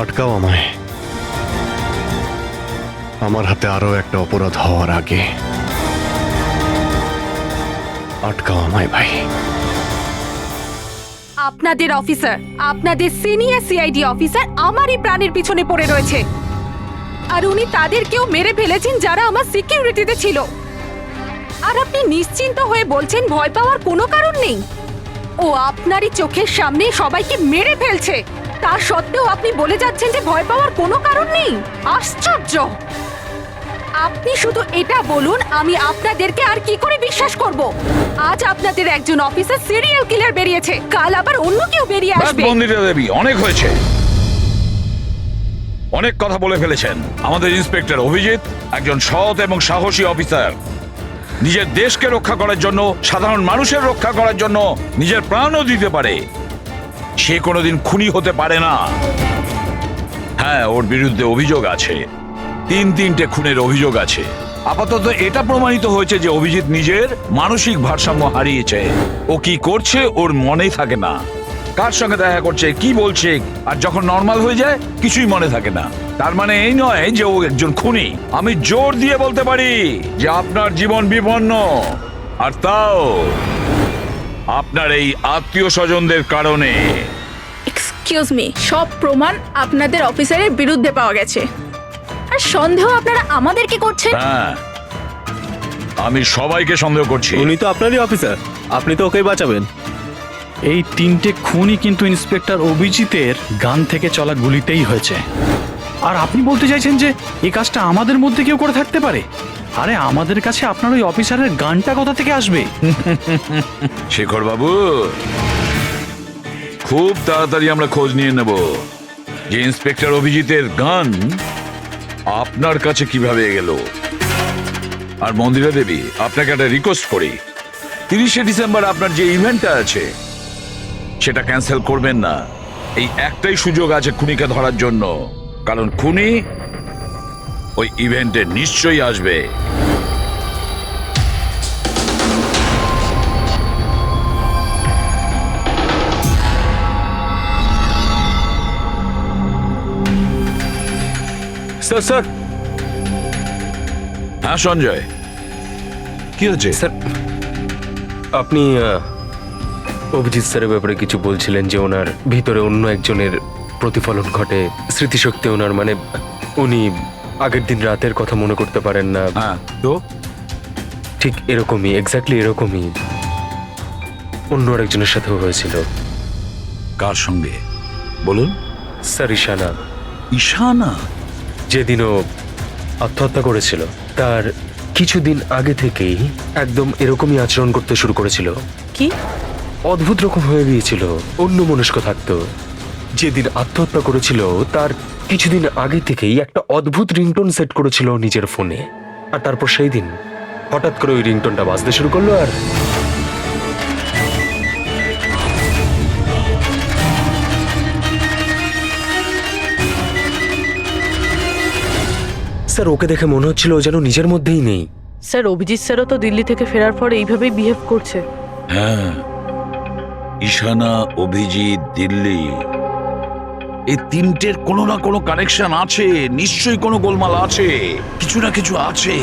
আটকাও আমায়, আমার হাতে আরো একটা অপরাধ হওয়ার আগে। আটকাও আমায় ভাই। আপনাদের অফিসার, আপনাদের সিনিয়র সিআইডি অফিসার আমারই প্রাণের পিছনে পড়ে রয়েছে, আর উনি তাদেরকেও মেরে ফেলেছেন যারা আমার সিকিউরিটিতে ছিল। আর আপনি নিশ্চিন্ত হয়ে বলছেন ভয় পাওয়ার কোনো কারণ নেই। ও আপনারই চোখের সামনে সবাইকে মেরে ফেলছে, তা সত্ত্বেও আপনি বলে যাচ্ছেন যে ভয় পাওয়ার কোনো কারণ নেই। আশ্চর্য! আপনি শুধু এটা বলুন, আমি আপনাদেরকে আর কি করে বিশ্বাস করব? আজ আপনাদের একজন অফিসার সিরিয়াল কিলার বেরিয়েছে, কাল আবার অন্য কেউ বেরিয়ে ব্যাস আসবে। মন্দিরা দেবী, অনেক হয়েছে, অনেক কথা বলে ফেলেছেন। আমাদের ইন্সপেক্টর অভিজিৎ একজন সৎ এবং সাহসী অফিসার। নিজের দেশকে রক্ষা করার জন্য, সাধারণ মানুষের রক্ষা করার জন্য নিজের প্রাণও দিতে পারে। সে কোনোদিন খুনি হতে পারে না। হ্যাঁ, ওর বিরুদ্ধে অভিযোগ আছে, তিনটে খুনের অভিযোগ আছে। আপাতত এটা প্রমাণিত হয়েছে যে অভিজিৎ নিজের মানসিক ভারসাম্য হারিয়েছে। ও কি করছে ওর মনেই থাকে না, কার সঙ্গে দেখা করছে, কি বলছে, আর যখন নর্মাল হয়ে যায় কিছুই মনে থাকে না। তার মানে এই নয় যে ও একজন খুনি। আমি জোর দিয়ে বলতে পারি যে আপনার জীবন বিপন্ন, আর তাও আপনার এই আত্মীয় স্বজনদের কারণে। এক্সকিউজ মি, সব প্রমাণ আপনাদের অফিসারের বিরুদ্ধে পাওয়া গেছে, আর সন্দেহ আপনারা আমাদেরকে করছেন। হ্যাঁ, আমি সবাইকে সন্দেহ করছি। উনি তো আপনারই অফিসার, আপনি তো ওকেই বাঁচাবেন। এই তিনটে খুনই কিন্তু ইন্সপেক্টর অভিজিতের গান থেকে চলা গুলিতেই হয়েছে। আর আপনি বলতে চাইছেন যে এই কাজটা আমাদের মধ্যে কেউ করে থাকতে পারে? আরে আমাদের কাছে আপনার ওই অফিসারের গানটা কোথা থেকে আসবে? শেখর বাবু, খুব তাড়াতাড়ি আমরা খোঁজ নিয়ে নেব যে ইন্সপেক্টর অভিজিতের গান আপনার কাছে কিভাবে গেল। আর মন্দিরা দেবী, আপনাকে একটা রিকোয়েস্ট করি, 30শে ডিসেম্বর আপনার যে ইভেন্টটা আছে সেটা ক্যান্সেল করবেন না। এই একটাই সুযোগ আছে খুনিকে ধরার জন্য, কারণ খুনি ওই ইভেন্টে নিশ্চয়ই আসবে। স্যার স্যার হ্যাঁ সঞ্জয়, কি হচ্ছে স্যার? আপনি অভিজিৎ স্যারের ব্যাপারে কিছু বলছিলেন যে ওনার ভিতরে অন্য একজনের প্রতিফলন ঘটে, স্মৃতিশক্তি ওনার, মানে উনি আগের দিন রাতের কথা মনে করতে পারেন না। হ্যাঁ তো ঠিক এরকমই, এক্স্যাক্টলি এরকমই অন্য আরেকজনের সাথেও হয়েছিল। কার সঙ্গে বলুন? স্যার ঈশানা। ঈশানা? যেদিনও আত্মহত্যা করেছিল তার কিছুদিন আগে থেকেই একদম এরকমই আচরণ করতে শুরু করেছিল। কি অদ্ভুত রকম হয়ে গিয়েছিল, অন্য মনস্ক থাকতো। যেদিন আত্মহত্যা করেছিল তার কিছুদিন আগে থেকেই একটা অদ্ভুত রিংটোন সেট করেছিল নিজের ফোনে, আর তারপর সেই দিন হঠাৎ করে ওই রিংটোনটা বাজতে শুরু করলো। আর স্যার ওকে দেখে মনে হচ্ছিল ও যেন নিজের মধ্যেই নেই। স্যার, অভিজিৎ স্যারও তো দিল্লি থেকে ফেরার পর এইভাবেই বিহেভ করছে। হ্যাঁ, ঈশানা, অভিজিৎ, দিল্লি, এই তিনটের কোনো না কোনো কানেকশন আছে, নিশ্চয়ই কোনো গোলমাল আছে, কিছু না কিছু আছে।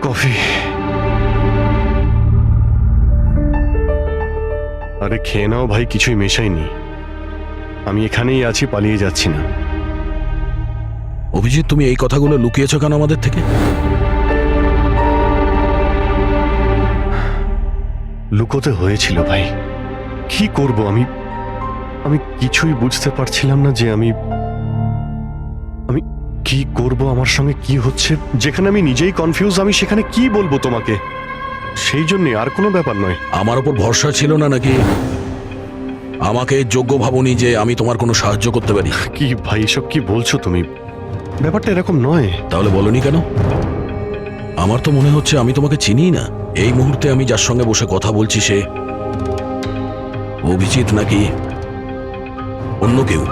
কফি। আরে খেয়ে নাও ভাই, কিছুই মেশাইনি। আমি এখানেই আছি, পালিয়ে যাচ্ছি না। অভিজিৎ, তুমি এই কথাগুলো লুকিয়েছো কেন আমাদের থেকে? লুকোতে হয়েছিল ভাই, কি করব আমি আমি কিছুই বুঝতে পারছিলাম না যে আমি কি করব, আমার সঙ্গে কি হচ্ছে। যেখানে আমি নিজেই কনফিউজ, আমি সেখানে কি বলবো তোমাকে? সেই জন্য, আর কোনো ব্যাপার নয়। আমার ওপর ভরসা ছিল না নাকি? আমাকে যোগ্য ভাবনি যে আমি তোমার কোনো সাহায্য করতে পারি? কি ভাই, এসব কি বলছো তুমি? ব্যাপারটা এরকম নয়। তাহলে বলনি কেন? আমার তো মনে হচ্ছে আমি তোমাকে চিনি না। এই মুহূর্তে আমি যার সঙ্গে বসে কথা বলছি সে অভিজিৎ নাকি অন্য কেউ?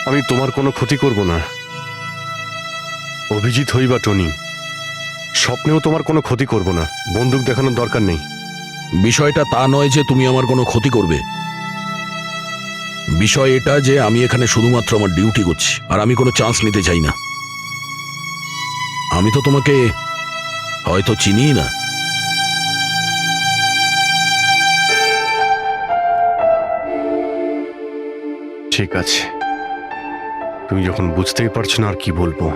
আমি তোমার কোনো ক্ষতি করব না, অভিজিৎ হই বা টনি, স্বপ্নেও তোমার কোনো ক্ষতি করব না। বন্দুক দেখানোর দরকার নেই। বিষয়টা তা নয় যে তুমি আমার কোনো ক্ষতি করবে। বিষয় এটা যে আমি এখানে শুধুমাত্র আমার ডিউটি করছি, আর আমি কোনো চান্স নিতে চাই না। আমি তো তোমাকে হয়তো চিনিই না। ঠিক আছে, তুমি যখন বুঝতেই পারছো না আর কি বলবো।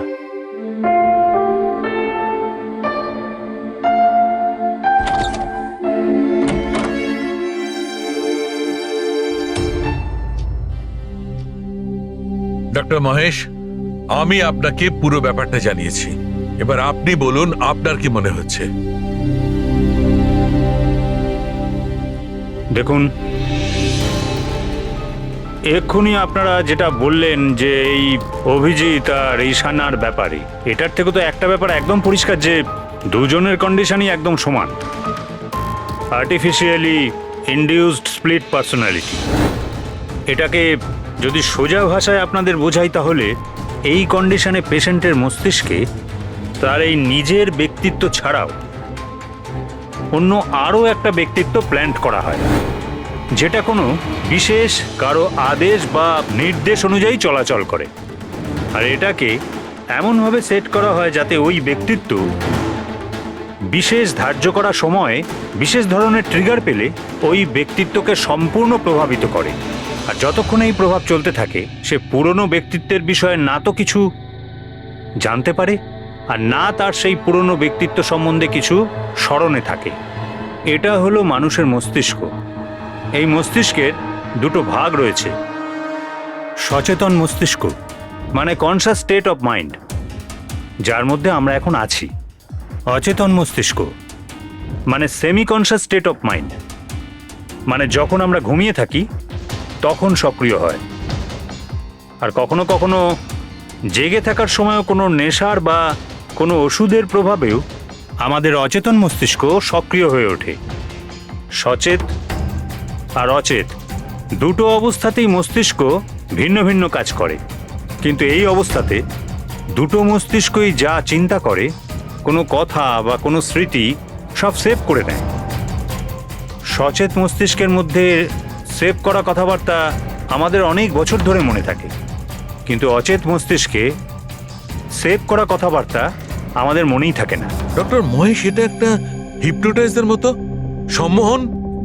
ডক্টর মহেশ, আমি আপনাকে পুরো ব্যাপারটা জানিয়েছি। এবার আপনি বলুন আপনার কি মনে হচ্ছে। দেখুন, এক্ষুনি আপনারা যেটা বললেন যে এই অভিজিৎ আর ঈশানার ব্যাপারে, এটার থেকে তো একটা ব্যাপার একদম পরিষ্কার যে দুজনের কন্ডিশনই একদম সমান। Artificially induced split personality. এটাকে যদি সোজা ভাষায় আপনাদের বোঝাই তাহলে এই কন্ডিশনে পেশেন্টের মস্তিষ্কে তার এই নিজের ব্যক্তিত্ব ছাড়াও অন্য আরও একটা ব্যক্তিত্ব প্ল্যান্ট করা হয়, যেটা কোনো বিশেষ কারো আদেশ বা নির্দেশ অনুযায়ী চলাচল করে। আর এটাকে এমনভাবে সেট করা হয় যাতে ওই ব্যক্তিত্ব বিশেষ ধার্য করা সময়ে বিশেষ ধরনের ট্রিগার পেলে ওই ব্যক্তিত্বকে সম্পূর্ণ প্রভাবিত করে। আর যতক্ষণ এই প্রভাব চলতে থাকে সে পুরনো ব্যক্তিত্বের বিষয়ে না তো কিছু জানতে পারে আর না তার সেই পুরনো ব্যক্তিত্ব সম্বন্ধে কিছু স্মরণে থাকে। এটা হলো মানুষের মস্তিষ্ক। এই মস্তিষ্কের দুটো ভাগ রয়েছে। সচেতন মস্তিষ্ক মানে কনসাস স্টেট অফ মাইন্ড, যার মধ্যে আমরা এখন আছি। অচেতন মস্তিষ্ক মানে semi conscious state of mind, মানে যখন আমরা ঘুমিয়ে থাকি তখন সক্রিয় হয়। আর কখনো কখনো জেগে থাকার সময়ও কোনো নেশার বা কোনো ওষুধের প্রভাবেও আমাদের অচেতন মস্তিষ্ক সক্রিয় হয়ে ওঠে। সচেত আর অচেত দুটো অবস্থাতেই মস্তিষ্ক ভিন্ন ভিন্ন কাজ করে, কিন্তু এই অবস্থাতে দুটো মস্তিষ্কই যা চিন্তা করে, কোনো কথা বা কোনো স্মৃতি সব সেভ করে নেয়। সচেত মস্তিষ্কের মধ্যে সেভ করা কথাবার্তা আমাদের অনেক বছর ধরে মনে থাকে, কিন্তু অচেত মস্তিষ্কে সেভ করা কথাবার্তা আমাদের মনেই থাকে না। ডক্টর মহেশ, এটা একটা হিপনোটাইজের মতো সম্মোহন,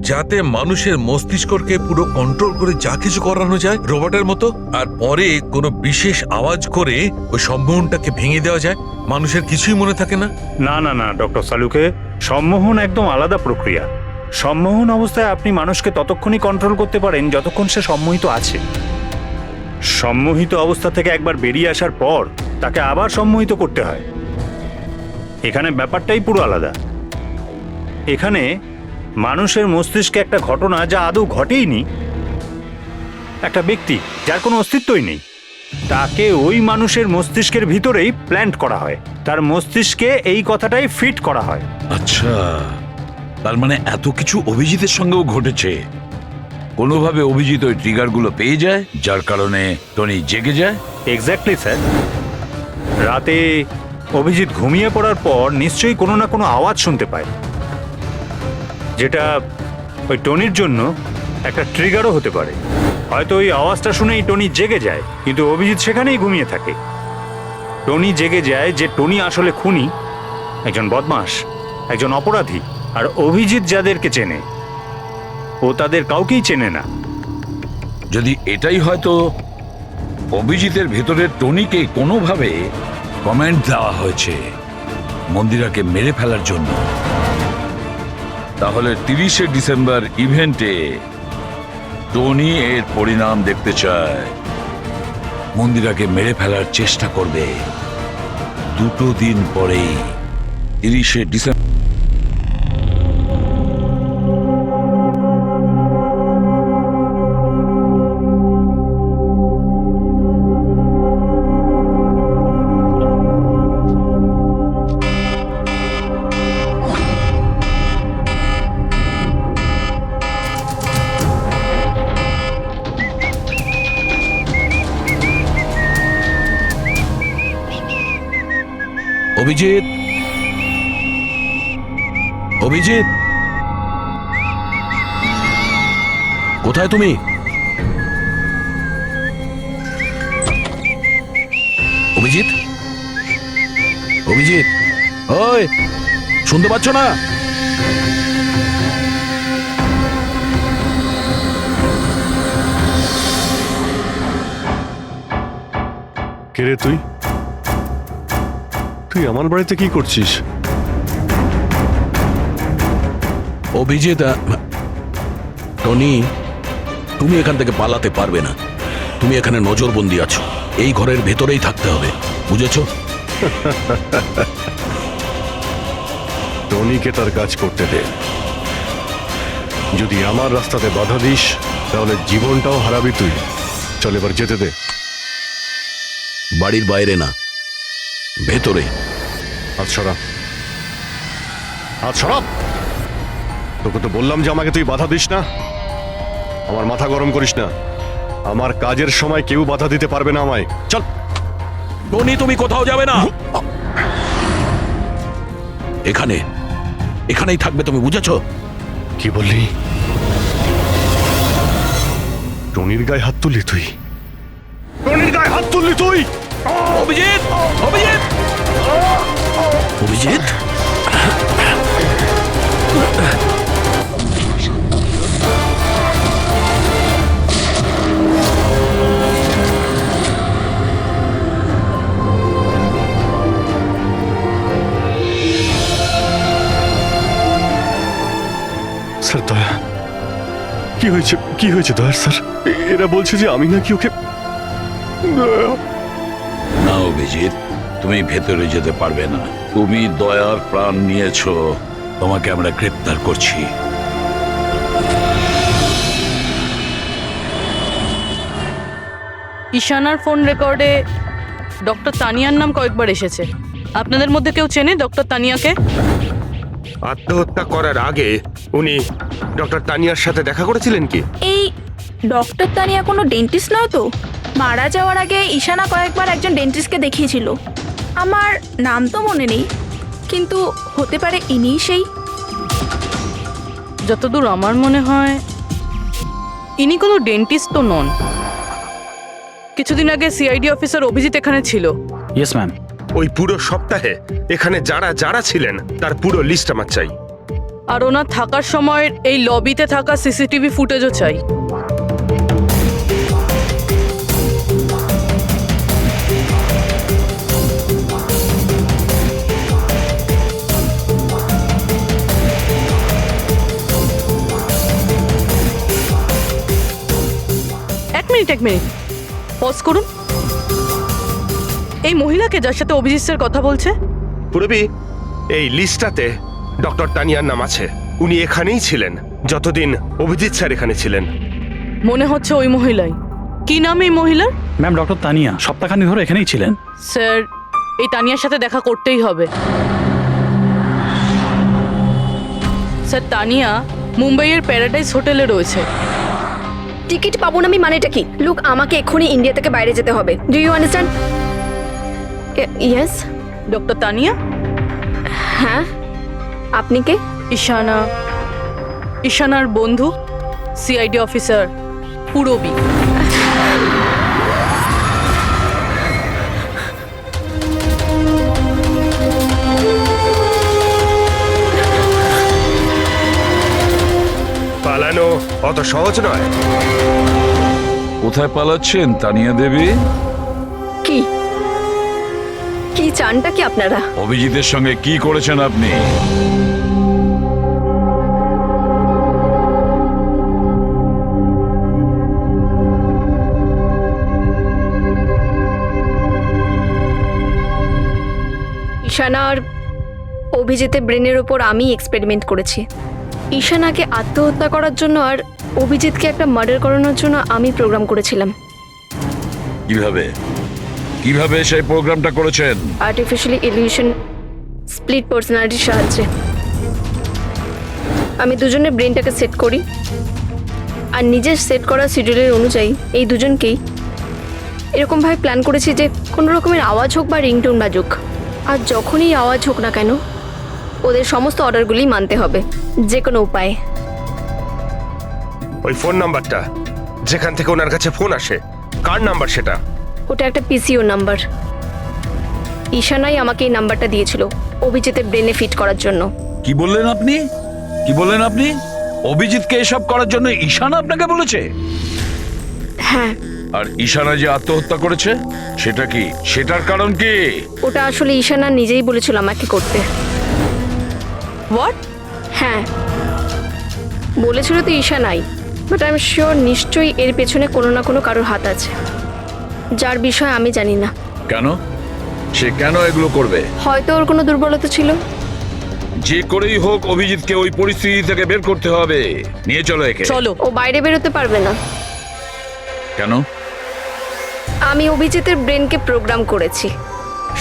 যাতে মানুষের মস্তিষ্ককে পুরো কন্ট্রোল করে যা কিছু করানো যায় রোবটের মতো, আর পরে কোনো বিশেষ আওয়াজ করে ওই সম্মোহনটাকে ভেঙে দেওয়া যায়। মানুষের কিছুই মনে থাকে না। না না না ডক্টর সালুকে, সম্মোহন একদম আলাদা প্রক্রিয়া। সম্মোহন অবস্থায় আপনি মানুষকে ততক্ষণই কন্ট্রোল করতে পারেন যতক্ষণ সে সম্মোহিত আছে। সম্মোহিত অবস্থা থেকে একবার বেরিয়ে আসার পর তাকে আবার সম্মোহিত করতে হয়। এখানে ব্যাপারটাই পুরো আলাদা। এখানে মানুষের মস্তিষ্কে একটা ঘটনা যা আদৌ ঘটেইনি, একটা ব্যক্তি যার কোনো অস্তিত্বই নেই, তাকে ওই মানুষের মস্তিষ্কের ভিতরেই প্ল্যান্ট করা হয়। তার মস্তিষ্কে এই কথাটাই ফিট করা হয়। আচ্ছা, তার মানে এত কিছু অভিজিতের সঙ্গেও ঘটেছে। কোনোভাবে অভিজিৎ ওই ট্রিগারগুলো পেয়ে যায়, যার কারণে টনি জেগে যায়। Exactly sir. রাতে অভিজিৎ ঘুমিয়ে পড়ার পর নিশ্চয়ই কোনো না কোনো আওয়াজ শুনতে পায়, যেটা ওই টনির জন্য একটা ট্রিগারও হতে পারে। হয়তো ওই আওয়াজটা শুনেই টনি জেগে যায়, কিন্তু অভিজিৎ সেখানেই ঘুমিয়ে থাকে। টনি জেগে যায় যে টনি আসলে খুনি, একজন বদমাশ, একজন অপরাধী। আর অভিজিৎ যাদেরকে চেনে ও তাদের কাউকেই চেনে না। যদি এটাই হয়তো অভিজিতের ভেতরের টনিকে কোনোভাবে কমেন্ট দেওয়া হয়েছে মন্দিরাকে মেরে ফেলার জন্য, তাহলে 30শে ডিসেম্বর ইভেন্টে টনি এর পরিণাম দেখতে চায়। মন্দিরাকে মেরে ফেলার চেষ্টা করবে 2 দিন পরেই, 30শে ডিসেম্বর। অভিজিৎ, অভিজিৎ, কোথায় তুমি? অভিজিৎ, অভিজিৎ, ওই শুনতে পাচ্ছ না? কে রে তুই? তুই আমার বাড়িতে কি করছিস? অভিজিৎ, টনি, তুমি এখান থেকে পালাতে পারবে না। তুমি এখানে নজরবন্দি আছো, এই ঘরের ভেতরেই থাকতে হবে, বুঝেছো? টনিকে তার কাজ করতে দে। যদি আমার রাস্তাতে বাধা দিস তাহলে জীবনটাও হারাবি তুই। চল এবার যেতে দে। বাড়ির বাইরে না, ভেতরে। হাত সরা, হাত সরা। তোকে তো বললাম যে আমাকে তুই বাধা দিস না। আমার মাথা গরম করিস না। আমার কাজের সময় কেউ বাধা দিতে পারবে না আমায়। চল। টনি, তুমি কোথাও যাবে না, এখানে, এখানেই থাকবে তুমি, বুঝেছো? কি বললি? টনির গায়ে হাত তুললি তুই? টনির গায়ে হাত তুললি তুই? অভিজিৎ, অভিজিৎ, অভিজিৎ, স্যার দয়া, কি হয়েছে? কি হয়েছে দয়ার স্যার? এরা বলছে যে আমি নাকি ওকে। না অভিজিৎ, তুমি ভেতরে যেতে পারবে না। তুমি দয়ার প্রাণ নিয়েছো, তোমাকে আমরা গ্রেপ্তার করছি। ঈশানার ফোন রেকর্ডে ডক্টর তানিয়ার নাম কয়েকবার এসেছে। আপনাদের মধ্যে কেউ চেনে ডক্টর তানিয়াকে? আত্মহত্যা করার আগে উনি ডক্টর তানিয়ার সাথে দেখা করেছিলেন কি? এই ডক্টর তানিয়া কোনো ডেন্টিস্ট নয় তো? মারা যাওয়ার আগে ঈশানা কয়েকবার একজন ডেন্টিস্টকে দেখিয়েছিল। আমার নাম তো মনে নেই, কিন্তু হতে পারে ইনিই সেই। যতদূর আমার মনে হয় ইনি কোনো ডেন্টিস্ট তো নন। কিছুদিন আগে সিআইডি অফিসার অভিজিৎ এখানে ছিল। Yes ma'am. ওই পুরো সপ্তাহে এখানে যারা যারা ছিলেন তার পুরো লিস্ট আমার চাই। আর ওনার থাকার সময় এই লবিতে থাকা সিসিটিভি ফুটেজও চাই। এক মিনিট পজ করুন। এই মহিলাকে যার সাথে অভিজিৎ স্যার কথা বলছে? পুরবি, এই লিস্টটাতে ডক্টর তানিয়ার নাম আছে। উনি এখানেই ছিলেন যতদিন অভিজিৎ স্যার এখানে ছিলেন। মনে হচ্ছে ওই মহিলাই। কি নাম এই মহিলার? ম্যাম, ডক্টর তানিয়া সপ্তাহখানি ধরে এখানেই ছিলেন। স্যার, এই তানিয়ার সাথে দেখা করতেই হবে। স্যার, তানিয়া মুম্বাইয়ের প্যারাডাইস হোটেলে রয়েছে। টিকিট পাবো না আমি মানেটা কি? লুক, আমাকে এক্ষুনি ইন্ডিয়া থেকে বাইরে যেতে হবে। Do you understand? Yes. Doctor Tania? হ্যাঁ, আপনি কে? ঈশানা, ঈশানার বন্ধু, সিআইডি অফিসার পুরবী। পালানো অত সহজ নয়। কোথায় পালাচ্ছেন তানিয়া দেবী? কি কি চানটা কি আপনারা? অভিজিতের সঙ্গে কি করেছেন আপনি? ঈশানা আর অভিজিতের ব্রেনের ওপর আমি এক্সপেরিমেন্ট করেছি। ঈশানাকে আত্মহত্যা করার জন্য আর অভিজিৎকে একটা মার্ডার করানোর জন্য আমি প্রোগ্রাম করেছিলাম। কিভাবে কিভাবে সেই প্রোগ্রামটা করেছেন? আর্টিফিশিয়ালি ইলিউশন স্প্লিট পার্সোনালিটির সাহায্যে আমি দুজনের ব্রেনটাকে সেট করি, আর নিজের সেট করা শিডিউলের অনুযায়ী এই দুজনকেই এরকমভাবে প্ল্যান করেছি যে কোনো রকমের আওয়াজ হোক বা রিংটোন বাজুক, আর যখনই আওয়াজ হোক না কেন ওদের সমস্ত অর্ডারগুলি মানতে হবে, যে কোনো উপায়ে। ওই ফোন নাম্বারটা যেখান থেকে ওনার কাছে ফোন আসে, কার নাম্বার সেটা? ওটা একটা পিসিও নাম্বার। ঈশানাই আমাকে এই নাম্বারটা দিয়েছিল অভিজিতের ব্রেনে ফিট করার জন্য। কি বললেন আপনি? কি বললেন আপনি? অভিজিৎকে এসব করার জন্য ঈশানা আপনাকে বলেছে? হ্যাঁ, আর ঈশানা যে আত্মহত্যা করেছে সেটা কি? সেটার কারণ কি? ওটা আসলে ঈশানা নিজেই বলেছিল আমাকে করতে। হোয়াট? হ্যাঁ, বলেছিল তো ঈশানাই, বাট আই এম শিওর নিশ্চয়ই এর পেছনে কোনো না কোনো কারোর হাত আছে, যার বিষয়ে আমি জানি না। কেন? সে কেন এগুলো করবে? হয়তো ওর কোনো দুর্বলতা ছিল। যে করেই হোক অভিজিৎকে ওই পরিস্থিতি থেকে বের করতে হবে। নিয়ে চলো একে। চলো। ও বাইরে বেরোতে পারবে না। কেন? আমি অভিজিতের ব্রেনকে প্রোগ্রাম করেছি।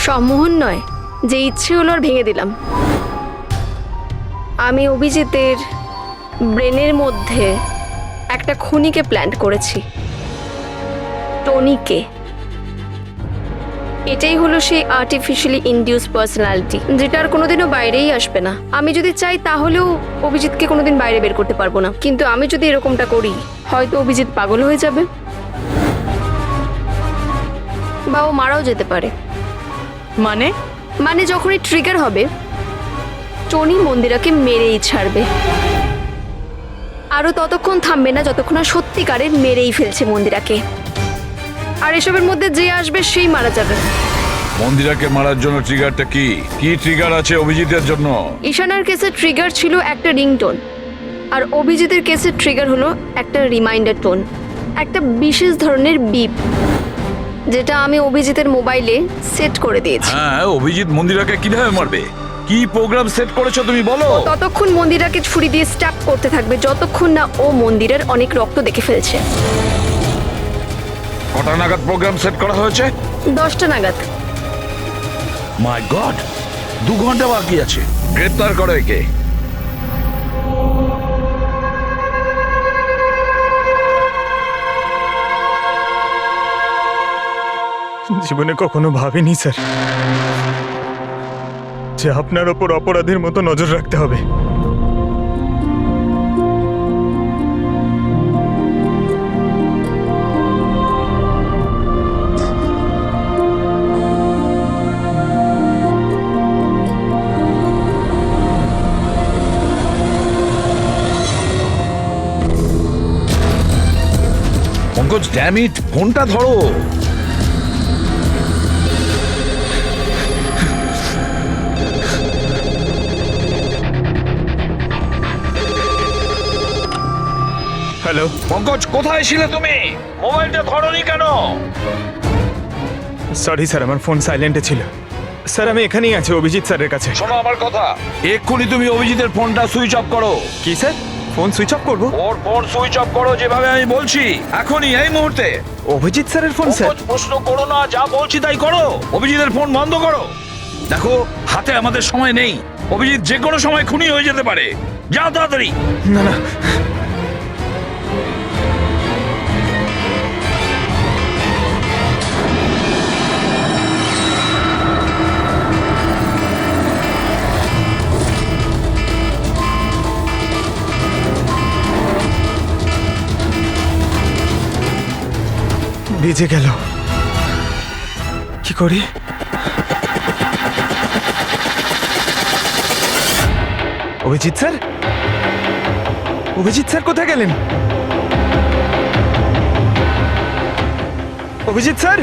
সম্মোহন নয়, যে ইচ্ছে হলো আর ভেঙে দিলাম। আমি অভিজিতের ব্রেনের মধ্যে একটা খুনিকে প্ল্যান করেছি, টনিকে। এটাই হলো সেই আর্টিফিশিয়ালি ইনডিউস পার্সোনালিটি, যেটা আর কোনোদিনও বাইরেই আসবে না। আমি যদি চাই তাহলেও অভিজিৎকে কোনোদিন বাইরে বের করতে পারবো না, কিন্তু আমি যদি এরকমটা করি হয়তো অভিজিৎ পাগল হয়ে যাবে, বা ও মারাও যেতে পারে। মানে যখনই ট্রিগার হবে টনি মন্দিরাকে মেরেই ছাড়বে, আরও ততক্ষণ থামবে না যতক্ষণ না সত্যিকারের মেরেই ফেলছে মন্দিরাকে। আর এসবের মধ্যে যে আসবে সেই মারা যাবে। মন্দিরাকে মারার জন্য ট্রিগারটা কি? কি ট্রিগার আছে অভিজিতের জন্য? ঈশানার কেসে ট্রিগার ছিল একটা রিংটোন, আর অভিজিতের কেসে ট্রিগার হলো একটা রিমাইন্ডার টোন, একটা বিশেষ ধরনের বিপ, যেটা আমি অভিজিতের মোবাইলে সেট করে দিয়েছি। হ্যাঁ, অভিজিৎ মন্দিরাকে কিভাবে মারবে? কি প্রোগ্রাম সেট করেছো তুমি বলো? ততক্ষণ মন্দিরাকে ছুরি দিয়ে স্ট্যাপ করতে থাকবে যতক্ষণ না ও মন্দিরের অনেক রক্ত দেখে ফেলছে। কটা নাগাদ প্রোগ্রাম সেট করা হয়েছে? 10টা নাগাদ। মাই গড, 2 ঘন্টা বাকি আছে। গ্রেপ্তার করো একে। জীবনে কখনো ভাবিনি স্যার যে আপনার ওপর অপরাধের মতো নজর রাখতে হবে। পঙ্কজ, ড্যাম ইট, ফোনটা ধরো। হ্যালো পঙ্কজ, কোথায় ছিলে তুমি? মোবাইলটা ধরোনি কেন? সরি স্যার, আমার ফোন সাইলেন্টে ছিল। স্যার আমি এখানেই আছি অভিজিৎ স্যারের কাছে। শোনো আমার কথা, এক্ষুনি তুমি অভিজিতের ফোনটা সুইচ অফ করো। কি স্যার, ফোন সুইচ অফ করবো? ওর ফোন সুইচ অফ করো যেভাবে আমি বলছি, এখনই, এই মুহূর্তে। অভিজিৎ স্যারের ফোন স্যার? পঙ্কজ, প্রশ্ন করো না, যা বলছি তাই করো। অভিজিতের ফোন বন্ধ করো। দেখো, হাতে আমাদের সময় নেই। অভিজিৎ যে কোনো সময় খুনি হয়ে যেতে পারে। যাও তাড়াতাড়ি। না না, ভিজে গেল, কি করি? অভিজিৎ স্যার, অভিজিৎ স্যার কোথায় গেলেন? Abhijit sir,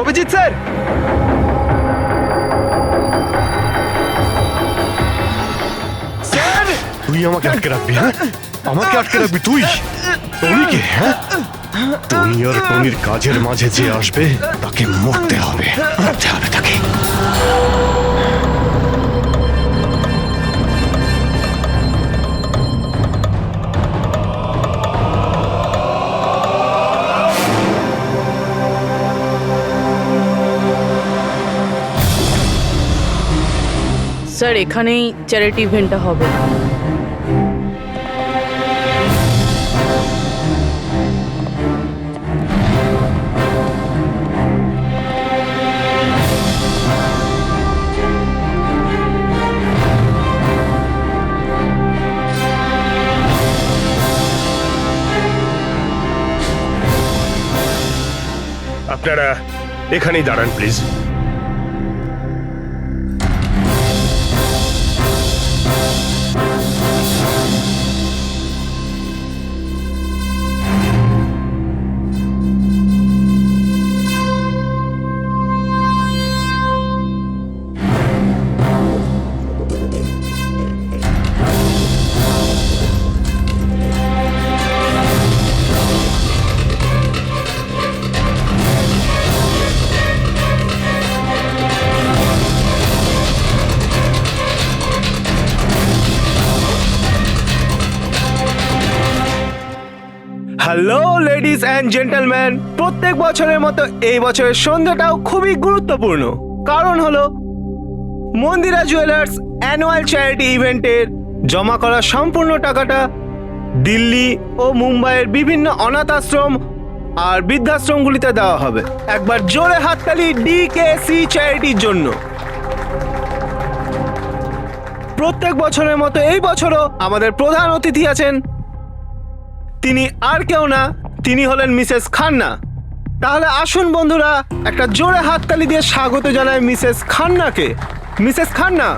Abhijit sir, sir! তুই আমাকে আটকে রাখবি? হ্যাঁ, আমাকে আটকে রাখবি তুই? টনিকে? হ্যাঁ, টনি আর টনির কাজের মাঝে যে আসবে তাকে মরতে হবে, মরতে হবে তাকে। স্যার, এখানেই চ্যারিটি ইভেন্টটা হবে। আপনারা এখানেই দাঁড়ান please. Hello ladies and gentleman, প্রত্যেক বছরের মতো এই বছরের সন্ধ্যাটাও খুবই গুরুত্বপূর্ণ। কারণ হলো মন্দিরা জুয়েলার্স অ্যানুয়াল চ্যারিটি ইভেন্টের জমা করা সম্পূর্ণ টাকাটা দিল্লি ও মুম্বাইয়ের বিভিন্ন অনাথ আশ্রম আর বৃদ্ধাশ্রমগুলিতে দেওয়া হবে। একবার জোরে হাততালি ডিকেসি চ্যারিটির জন্য। প্রত্যেক বছরের মতো এই বছরও আমাদের প্রধান অতিথি আছেন। তিনি আর কেউ না, তিনি হলেন মিসেস খান্না। তাহলে আসুন বন্ধুরা, একটা জোরে হাততালি দিয়ে স্বাগত জানাই মিসেস খান্নাকে। Mrs Khanna,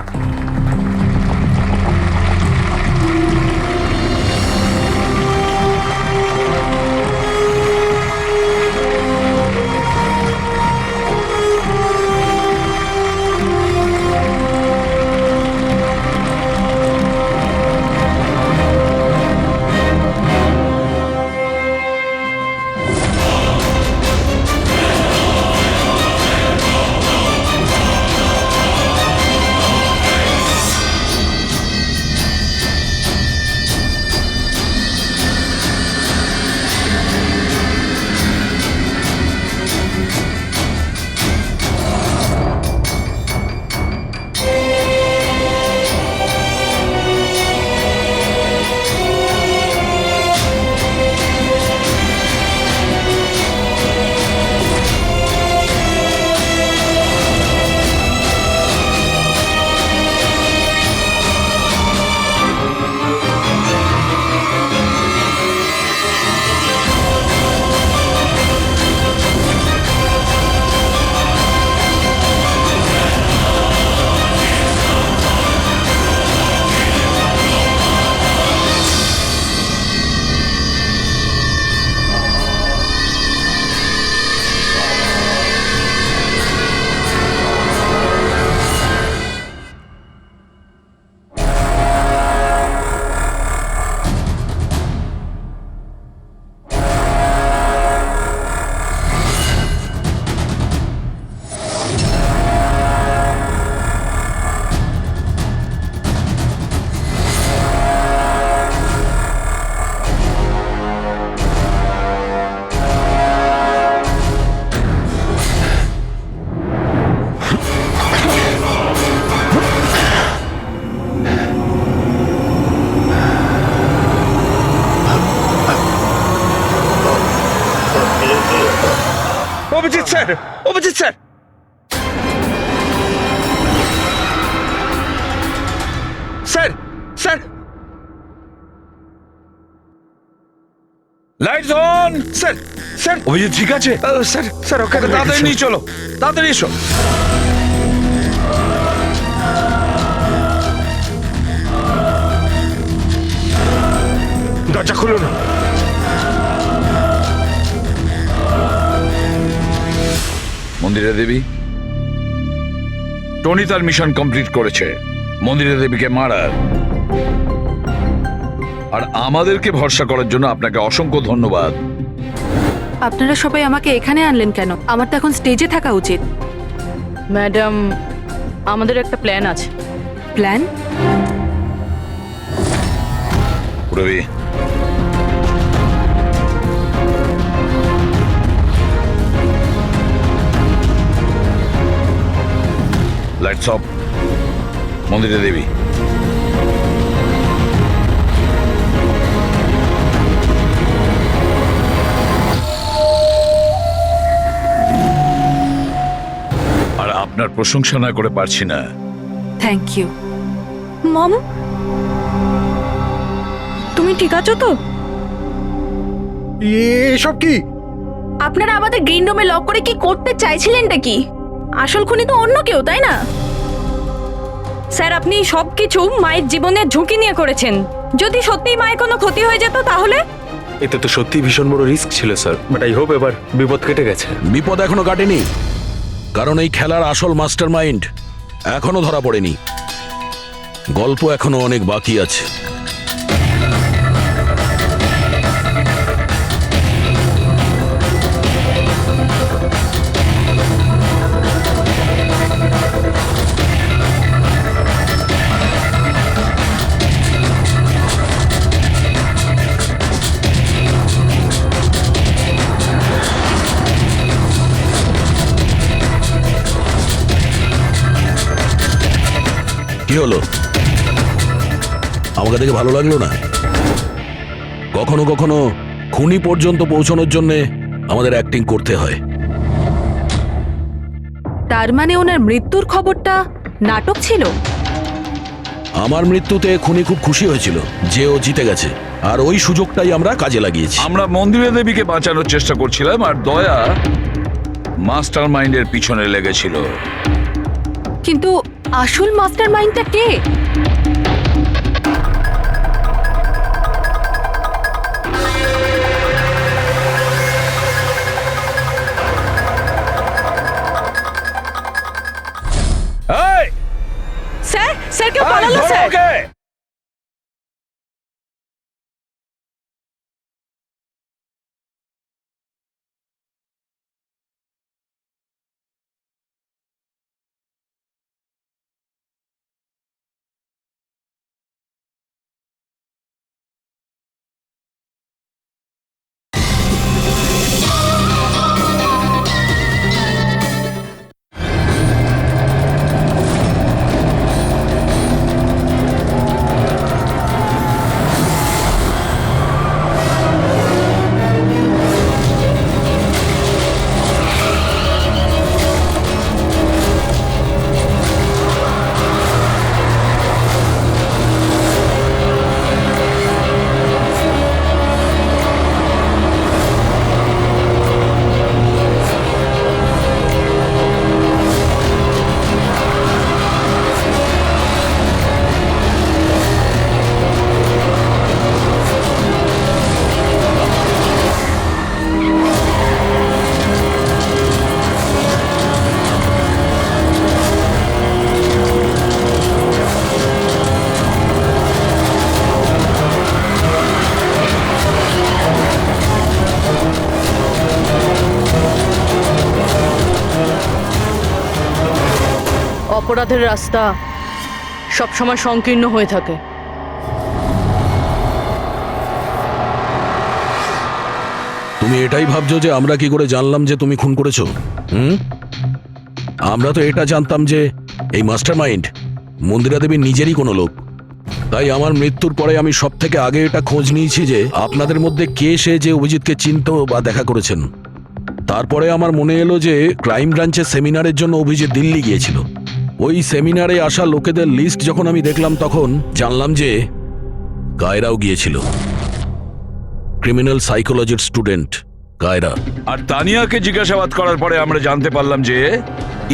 Abhijit sir, Abhijit sir, sir, sir, lights on. Sir, sir, Abhijit ঠিক আছে? স্যার, স্যার, ওকে তাড়াতাড়ি নিয়ে চলো, তাড়াতাড়ি এসো। দরজা খুলুন। মন্দিরা দেবী, টনি তার মিশন কমপ্লিট করেছে, মন্দিরা দেবীকে মারার। আর আমাদেরকে ভরসা করার জন্য আপনাকে অসংখ্য ধন্যবাদ। আপনারা সবাই আমাকে এখানে আনলেন কেন? আমার তো এখন স্টেজে থাকা উচিত। ম্যাডাম, আমাদের একটা প্ল্যান আছে। Plan? Rabi, lights off. Mandira Debi, আর আপনার প্রশংসা না করে পারছি না। Thank you. মম, তুমি ঠিক আছো তো? এসব কি? আপনারা আমাদের গ্রিন রুমে লক করে কি করতে চাইছিলেনটা কি? আসল খুনি তো অন্য কেউ, তাই না? স্যার, আপনি সবকিছু মায়ের জীবনের ঝুঁকি নিয়ে করেছেন। যদি সত্যিই মায়ের কোনো ক্ষতি হয়ে যেত তাহলে? এতে তো সত্যি ভীষণ বড় রিস্ক ছিল স্যার, বাট আই হোপ এবার বিপদ কেটে গেছে। বিপদ এখনো কাটেনি, কারণ এই খেলার আসল মাস্টার মাইন্ড এখনো ধরা পড়েনি। গল্প এখনো অনেক বাকি আছে। কি হলো? আমাকে দেখে ভালো লাগলো না? কখনো কখনো খুনি পর্যন্ত পৌঁছানোর জন্য আমাদের অ্যাক্টিং করতে হয়। তার মানে ওনার মৃত্যুর খবরটা নাটক ছিল? আমার মৃত্যুতে খুনি খুব খুশি হয়েছিল যে ও জিতে গেছে, আর ওই সুযোগটাই আমরা কাজে লাগিয়েছি। আমরা মন্দিরা দেবীকে বাঁচানোর চেষ্টা করছিলাম, আর দয়া মাস্টার মাইন্ডের পিছনে লেগেছিল। কিন্তু আসল মাস্টার মাইন্ডটা কে? স্যার, স্যার কেউ পালালো স্যার। অপরাধের রাস্তা সবসময় সংকীর্ণ হয়ে থাকে। তুমি এটাই ভাবছো যে আমরা কি করে জানলাম যে তুমি খুন করেছো? আমরা তো এটা জানতাম যে এই মাস্টার মাইন্ড মন্দিরা দেবীর নিজেরই কোনো লোক। তাই আমার মৃত্যুর পরে আমি সব থেকে আগে এটা খোঁজ নিয়েছি যে আপনাদের মধ্যে কে সে যে অভিজিৎকে চিনত বা দেখা করেছেন। তারপরে আমার মনে এলো যে ক্রাইম ব্রাঞ্চের সেমিনারের জন্য অভিজিৎ দিল্লি গিয়েছিল। ওই সেমিনারে আসা লোকেদের লিস্ট যখন আমি দেখলাম তখন জানলাম যে কায়রাও গিয়েছিল। ক্রিমিনাল সাইকোলজির স্টুডেন্ট কায়রা। আর তানিয়াকে জিজ্ঞাসাবাদ করার পরে আমরা জানতে পারলাম যে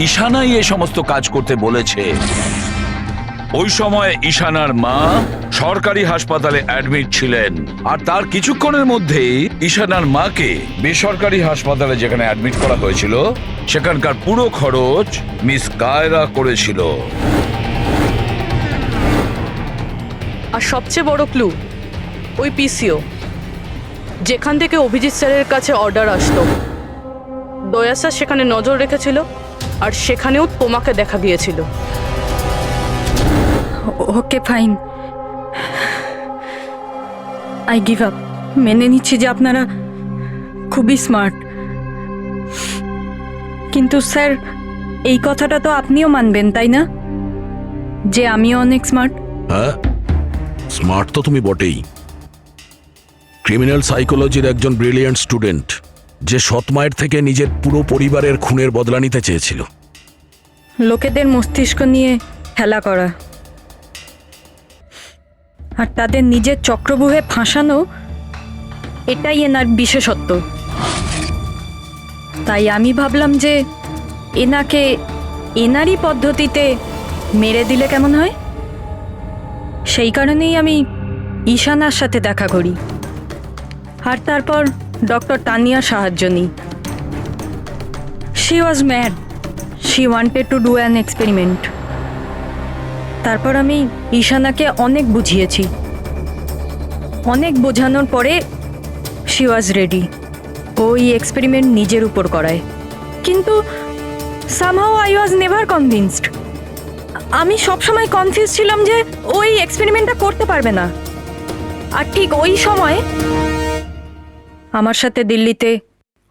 ঈশানাই এই সমস্ত কাজ করতে বলেছে। ওই সময় ঈশানার মা সরকারি হাসপাতালে অ্যাডমিট ছিলেন, আর তার কিছুক্ষণের মধ্যেই ঈশানার মাকে বেসরকারি হাসপাতালে যেখানে অ্যাডমিট করা হয়েছিল সেখানকার পুরো খরচ মিস কায়রা করেছিল। আর সবচেয়ে বড় ক্লু ওই পিসিও, যেখান থেকে অভিজিৎ স্যারের কাছে অর্ডার আসতো। দয়া স্যার সেখানে নজর রেখেছিল, আর সেখানেও তোমাকে দেখা গিয়েছিল। Okay fine, I give up. মেনে নিচ্ছি যে আপনারা খুবই স্মার্ট, কিন্তু স্যার এই কথাটা তো আপনিও মানবেন তাই না, যে আমিও অনেক স্মার্ট? হ্যাঁ, স্মার্ট তো তুমি বটেই। ক্রিমিনাল সাইকোলজির একজন ব্রিলিয়ান্ট স্টুডেন্ট, যে সৎমায়ের থেকে নিজের পুরো পরিবারের খুনের বদলা নিতে চেয়েছিল। লোকেদের মস্তিষ্ক নিয়ে খেলা করা আর তাদের নিজের চক্রব্যূহে ফাঁসানো, এটাই এনার বিশেষত্ব। তাই আমি ভাবলাম যে এনাকে এনারই পদ্ধতিতে মেরে দিলে কেমন হয়। সেই কারণেই আমি ঈশানার সাথে দেখা করি আর তারপর ডক্টর তানিয়ার সাহায্য নিই। She was mad, she wanted to do an experiment. তারপর আমি ঈশানাকে অনেক বুঝিয়েছি, অনেক বোঝানোর পরে শি ওয়াজ রেডি। ওই এক্সপেরিমেন্ট নিজের উপর করায়, কিন্তু somehow I was never convinced. আমি সবসময় কনফিউজ ছিলাম যে ওই এক্সপেরিমেন্টটা করতে পারবে না। আর ঠিক ওই সময় আমার সাথে দিল্লিতে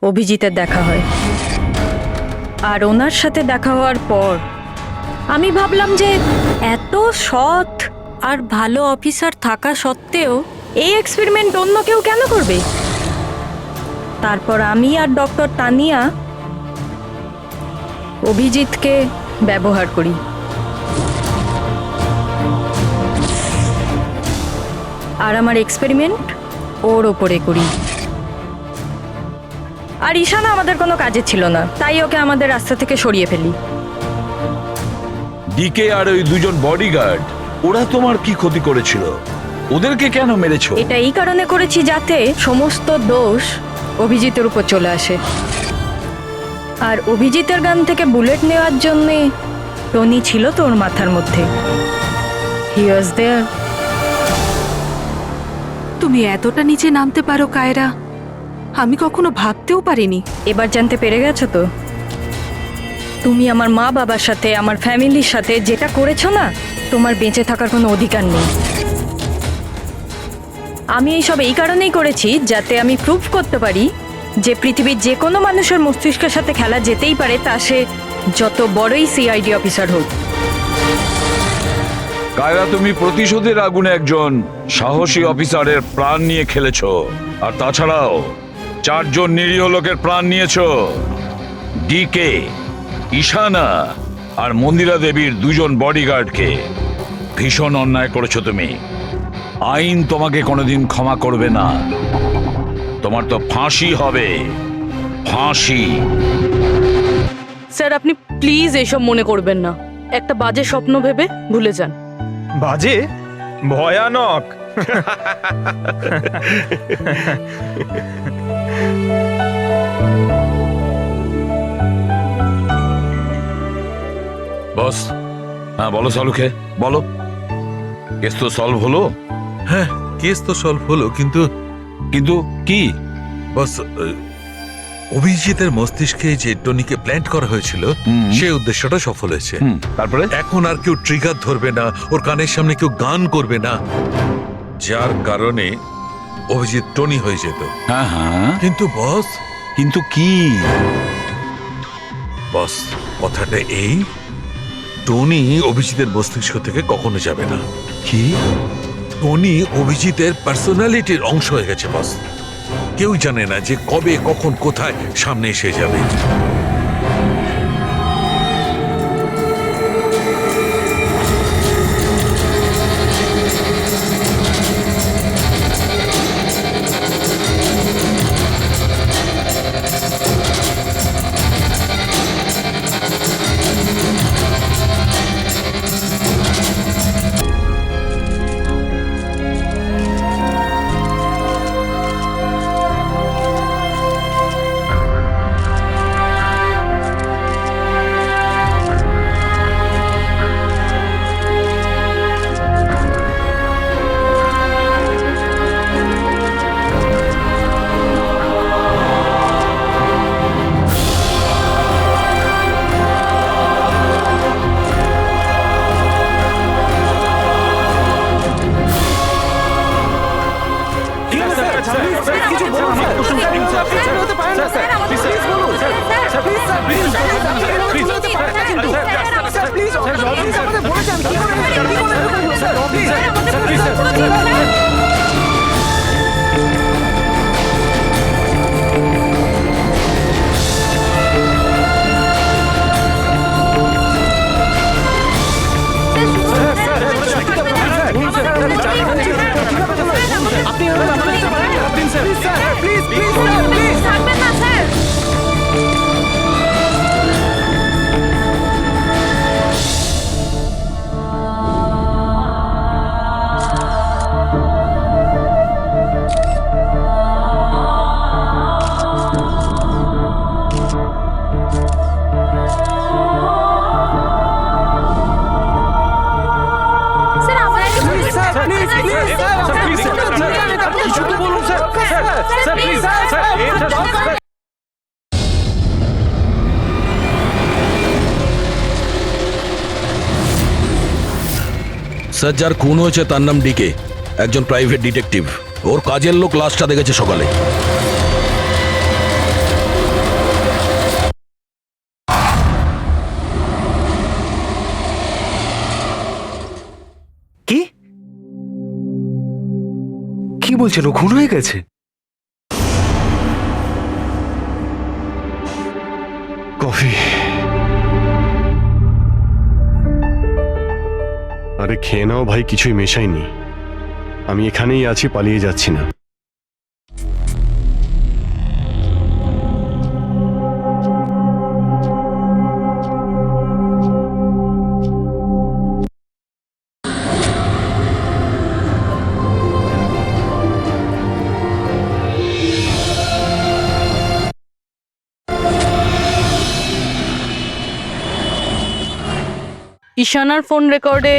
অভিজিতের দেখা হয়, আর ওনার সাথে দেখা হওয়ার পর আমি ভাবলাম যে এত সৎ আর ভালো অফিসার থাকা সত্ত্বেও এই এক্সপেরিমেন্ট অন্য কেউ কেন করবে। তারপর আমি আর ডক্টর তানিয়া অভিজিৎকে ব্যবহার করি। আর আমার এক্সপেরিমেন্ট ওর ওপরে করি। আর ঈশানা আমাদের কোনো কাজে ছিল না, তাই ওকে আমাদের রাস্তা থেকে সরিয়ে ফেলি। ডিকে আর ওই দুজন বডিগার্ড, ওরা তোমার কি ক্ষতি করেছিল? ওদেরকে কেন মেরেছো? এটা এই কারণে করেছি যাতে সমস্ত দোষ অভিজিতের উপর চলে আসে। আর অভিজিতের গান থেকে বুলেট নেওয়ার জন্য টনি ছিল তোর মাথার মধ্যে। হি ওয়াজ দেয়ার। তুমি এতটা নিচে নামতে পারো কায়রা, আমি কখনো ভাবতেও পারিনি। এবার জানতে পেরে গেছো তো? তুমি আমার মা বাবার সাথে, আমার ফ্যামিলির সাথে যেটা করেছো না, তোমার বেঁচে থাকার কোনো অধিকার নেই। আমি এইসব এই কারণেই করেছি যাতে আমি প্রুভ করতে পারি যে পৃথিবীর যে কোনো মানুষের মস্তিষ্কের সাথে খেলা যেতেই পারে, তা সে যত বড়ই সিআইডি অফিসার হোক। কায়রা, তুমি প্রতিশোধের আগুনে একজন সাহসী অফিসারের প্রাণ নিয়ে খেলেছো, আর তাছাড়াও 4 জন নিরীহ লোকের প্রাণ নিয়েছো। ডিকে, ঈশানা আর মন্দিরা দেবীর 2 জন বডিগার্ডকে। ভীষণ অন্যায় করেছো তুমি। আইন তোমাকে কোনোদিন ক্ষমা করবে না। তোমার তো ফাঁসি হবে, ফাঁসি। স্যার, আপনি প্লিজ এসব মনে করবেন না। একটা বাজে স্বপ্ন ভেবে ভুলে যান। বাজে? ভয়ানক। বস, হ্যাঁ বলো সালুকে, বলো। কেস তো সলভ হলো? হ্যাঁ, কেস তো সলভ হলো, কিন্তু কিন্তু কি? বস, অভিজিতের মস্তিষ্কে যে টনিকে প্ল্যান্ট করা হয়েছিল, সেই উদ্দেশ্যটা সফল হয়েছে। তারপরে এখন আর কেউ ট্রিগার ধরবে না, ওর কানের সামনে কেউ গান করবে না, যার কারণে অভিজিৎ টনি হয়ে যেত। হ্যাঁ হ্যাঁ, কিন্তু বস, কিন্তু কি? বস, কথাটা এই, টনি অভিজিতের মস্তিষ্ক থেকে কখনো যাবে না। কি? টনি অভিজিতের পার্সোনালিটির অংশ হয়ে গেছে বস। কেউ জানে না যে কবে, কখন, কোথায় সামনে এসে যাবে। প্লিজ থাকবেন না sir. Sir please sir sir, যার খুন হয়েছে তার নাম ডিকে, একজন প্রাইভেট ডিটেকটিভ। ওর কাজের লোক লাশটা দেখেছে সকালে। কি কি বলছেন? ও খুন হয়ে গেছে? কফি। আরে খেয়ে নাও ভাই, কিছুই মেশাইনি। আমি এখানেই আছি, পালিয়ে যাচ্ছি না। ঈশানার ফোন রেকর্ডে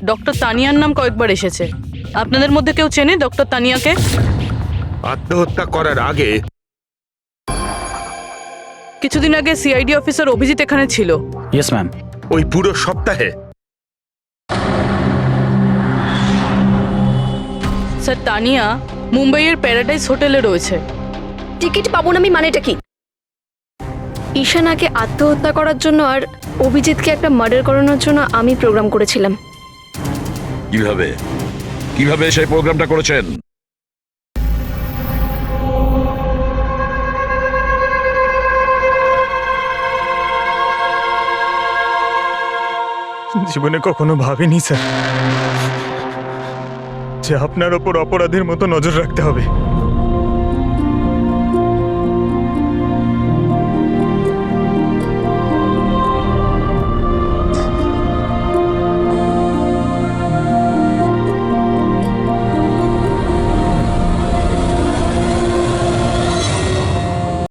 ডক্টর তানিয়ার নাম কয়েকবার এসেছে। আপনাদের মধ্যে কেউ চেনে ডক্টর তানিয়াকে? আত্মহত্যা করার আগে কিছুদিন আগে সিআইডি অফিসার অভিজিৎ এখানে ছিল। Yes ma'am. ওই পুরো সপ্তাহে স্যার, তানিয়া মুম্বাইয়ের প্যারাডাইস হোটেলে রয়েছে। টিকিট পাবো না আমি, মানেটা কি? ঈশানাকে আত্মহত্যা করার জন্য আর অভিজিৎকে একটা মার্ডার করানোর জন্য আমি প্রোগ্রাম করেছিলাম। কিভাবে কিভাবে সেই প্রোগ্রামটা করেছেন? জীবনে কখনো ভাবিনি স্যার যে আপনার ওপর অপরাধের মতো নজর রাখতে হবে।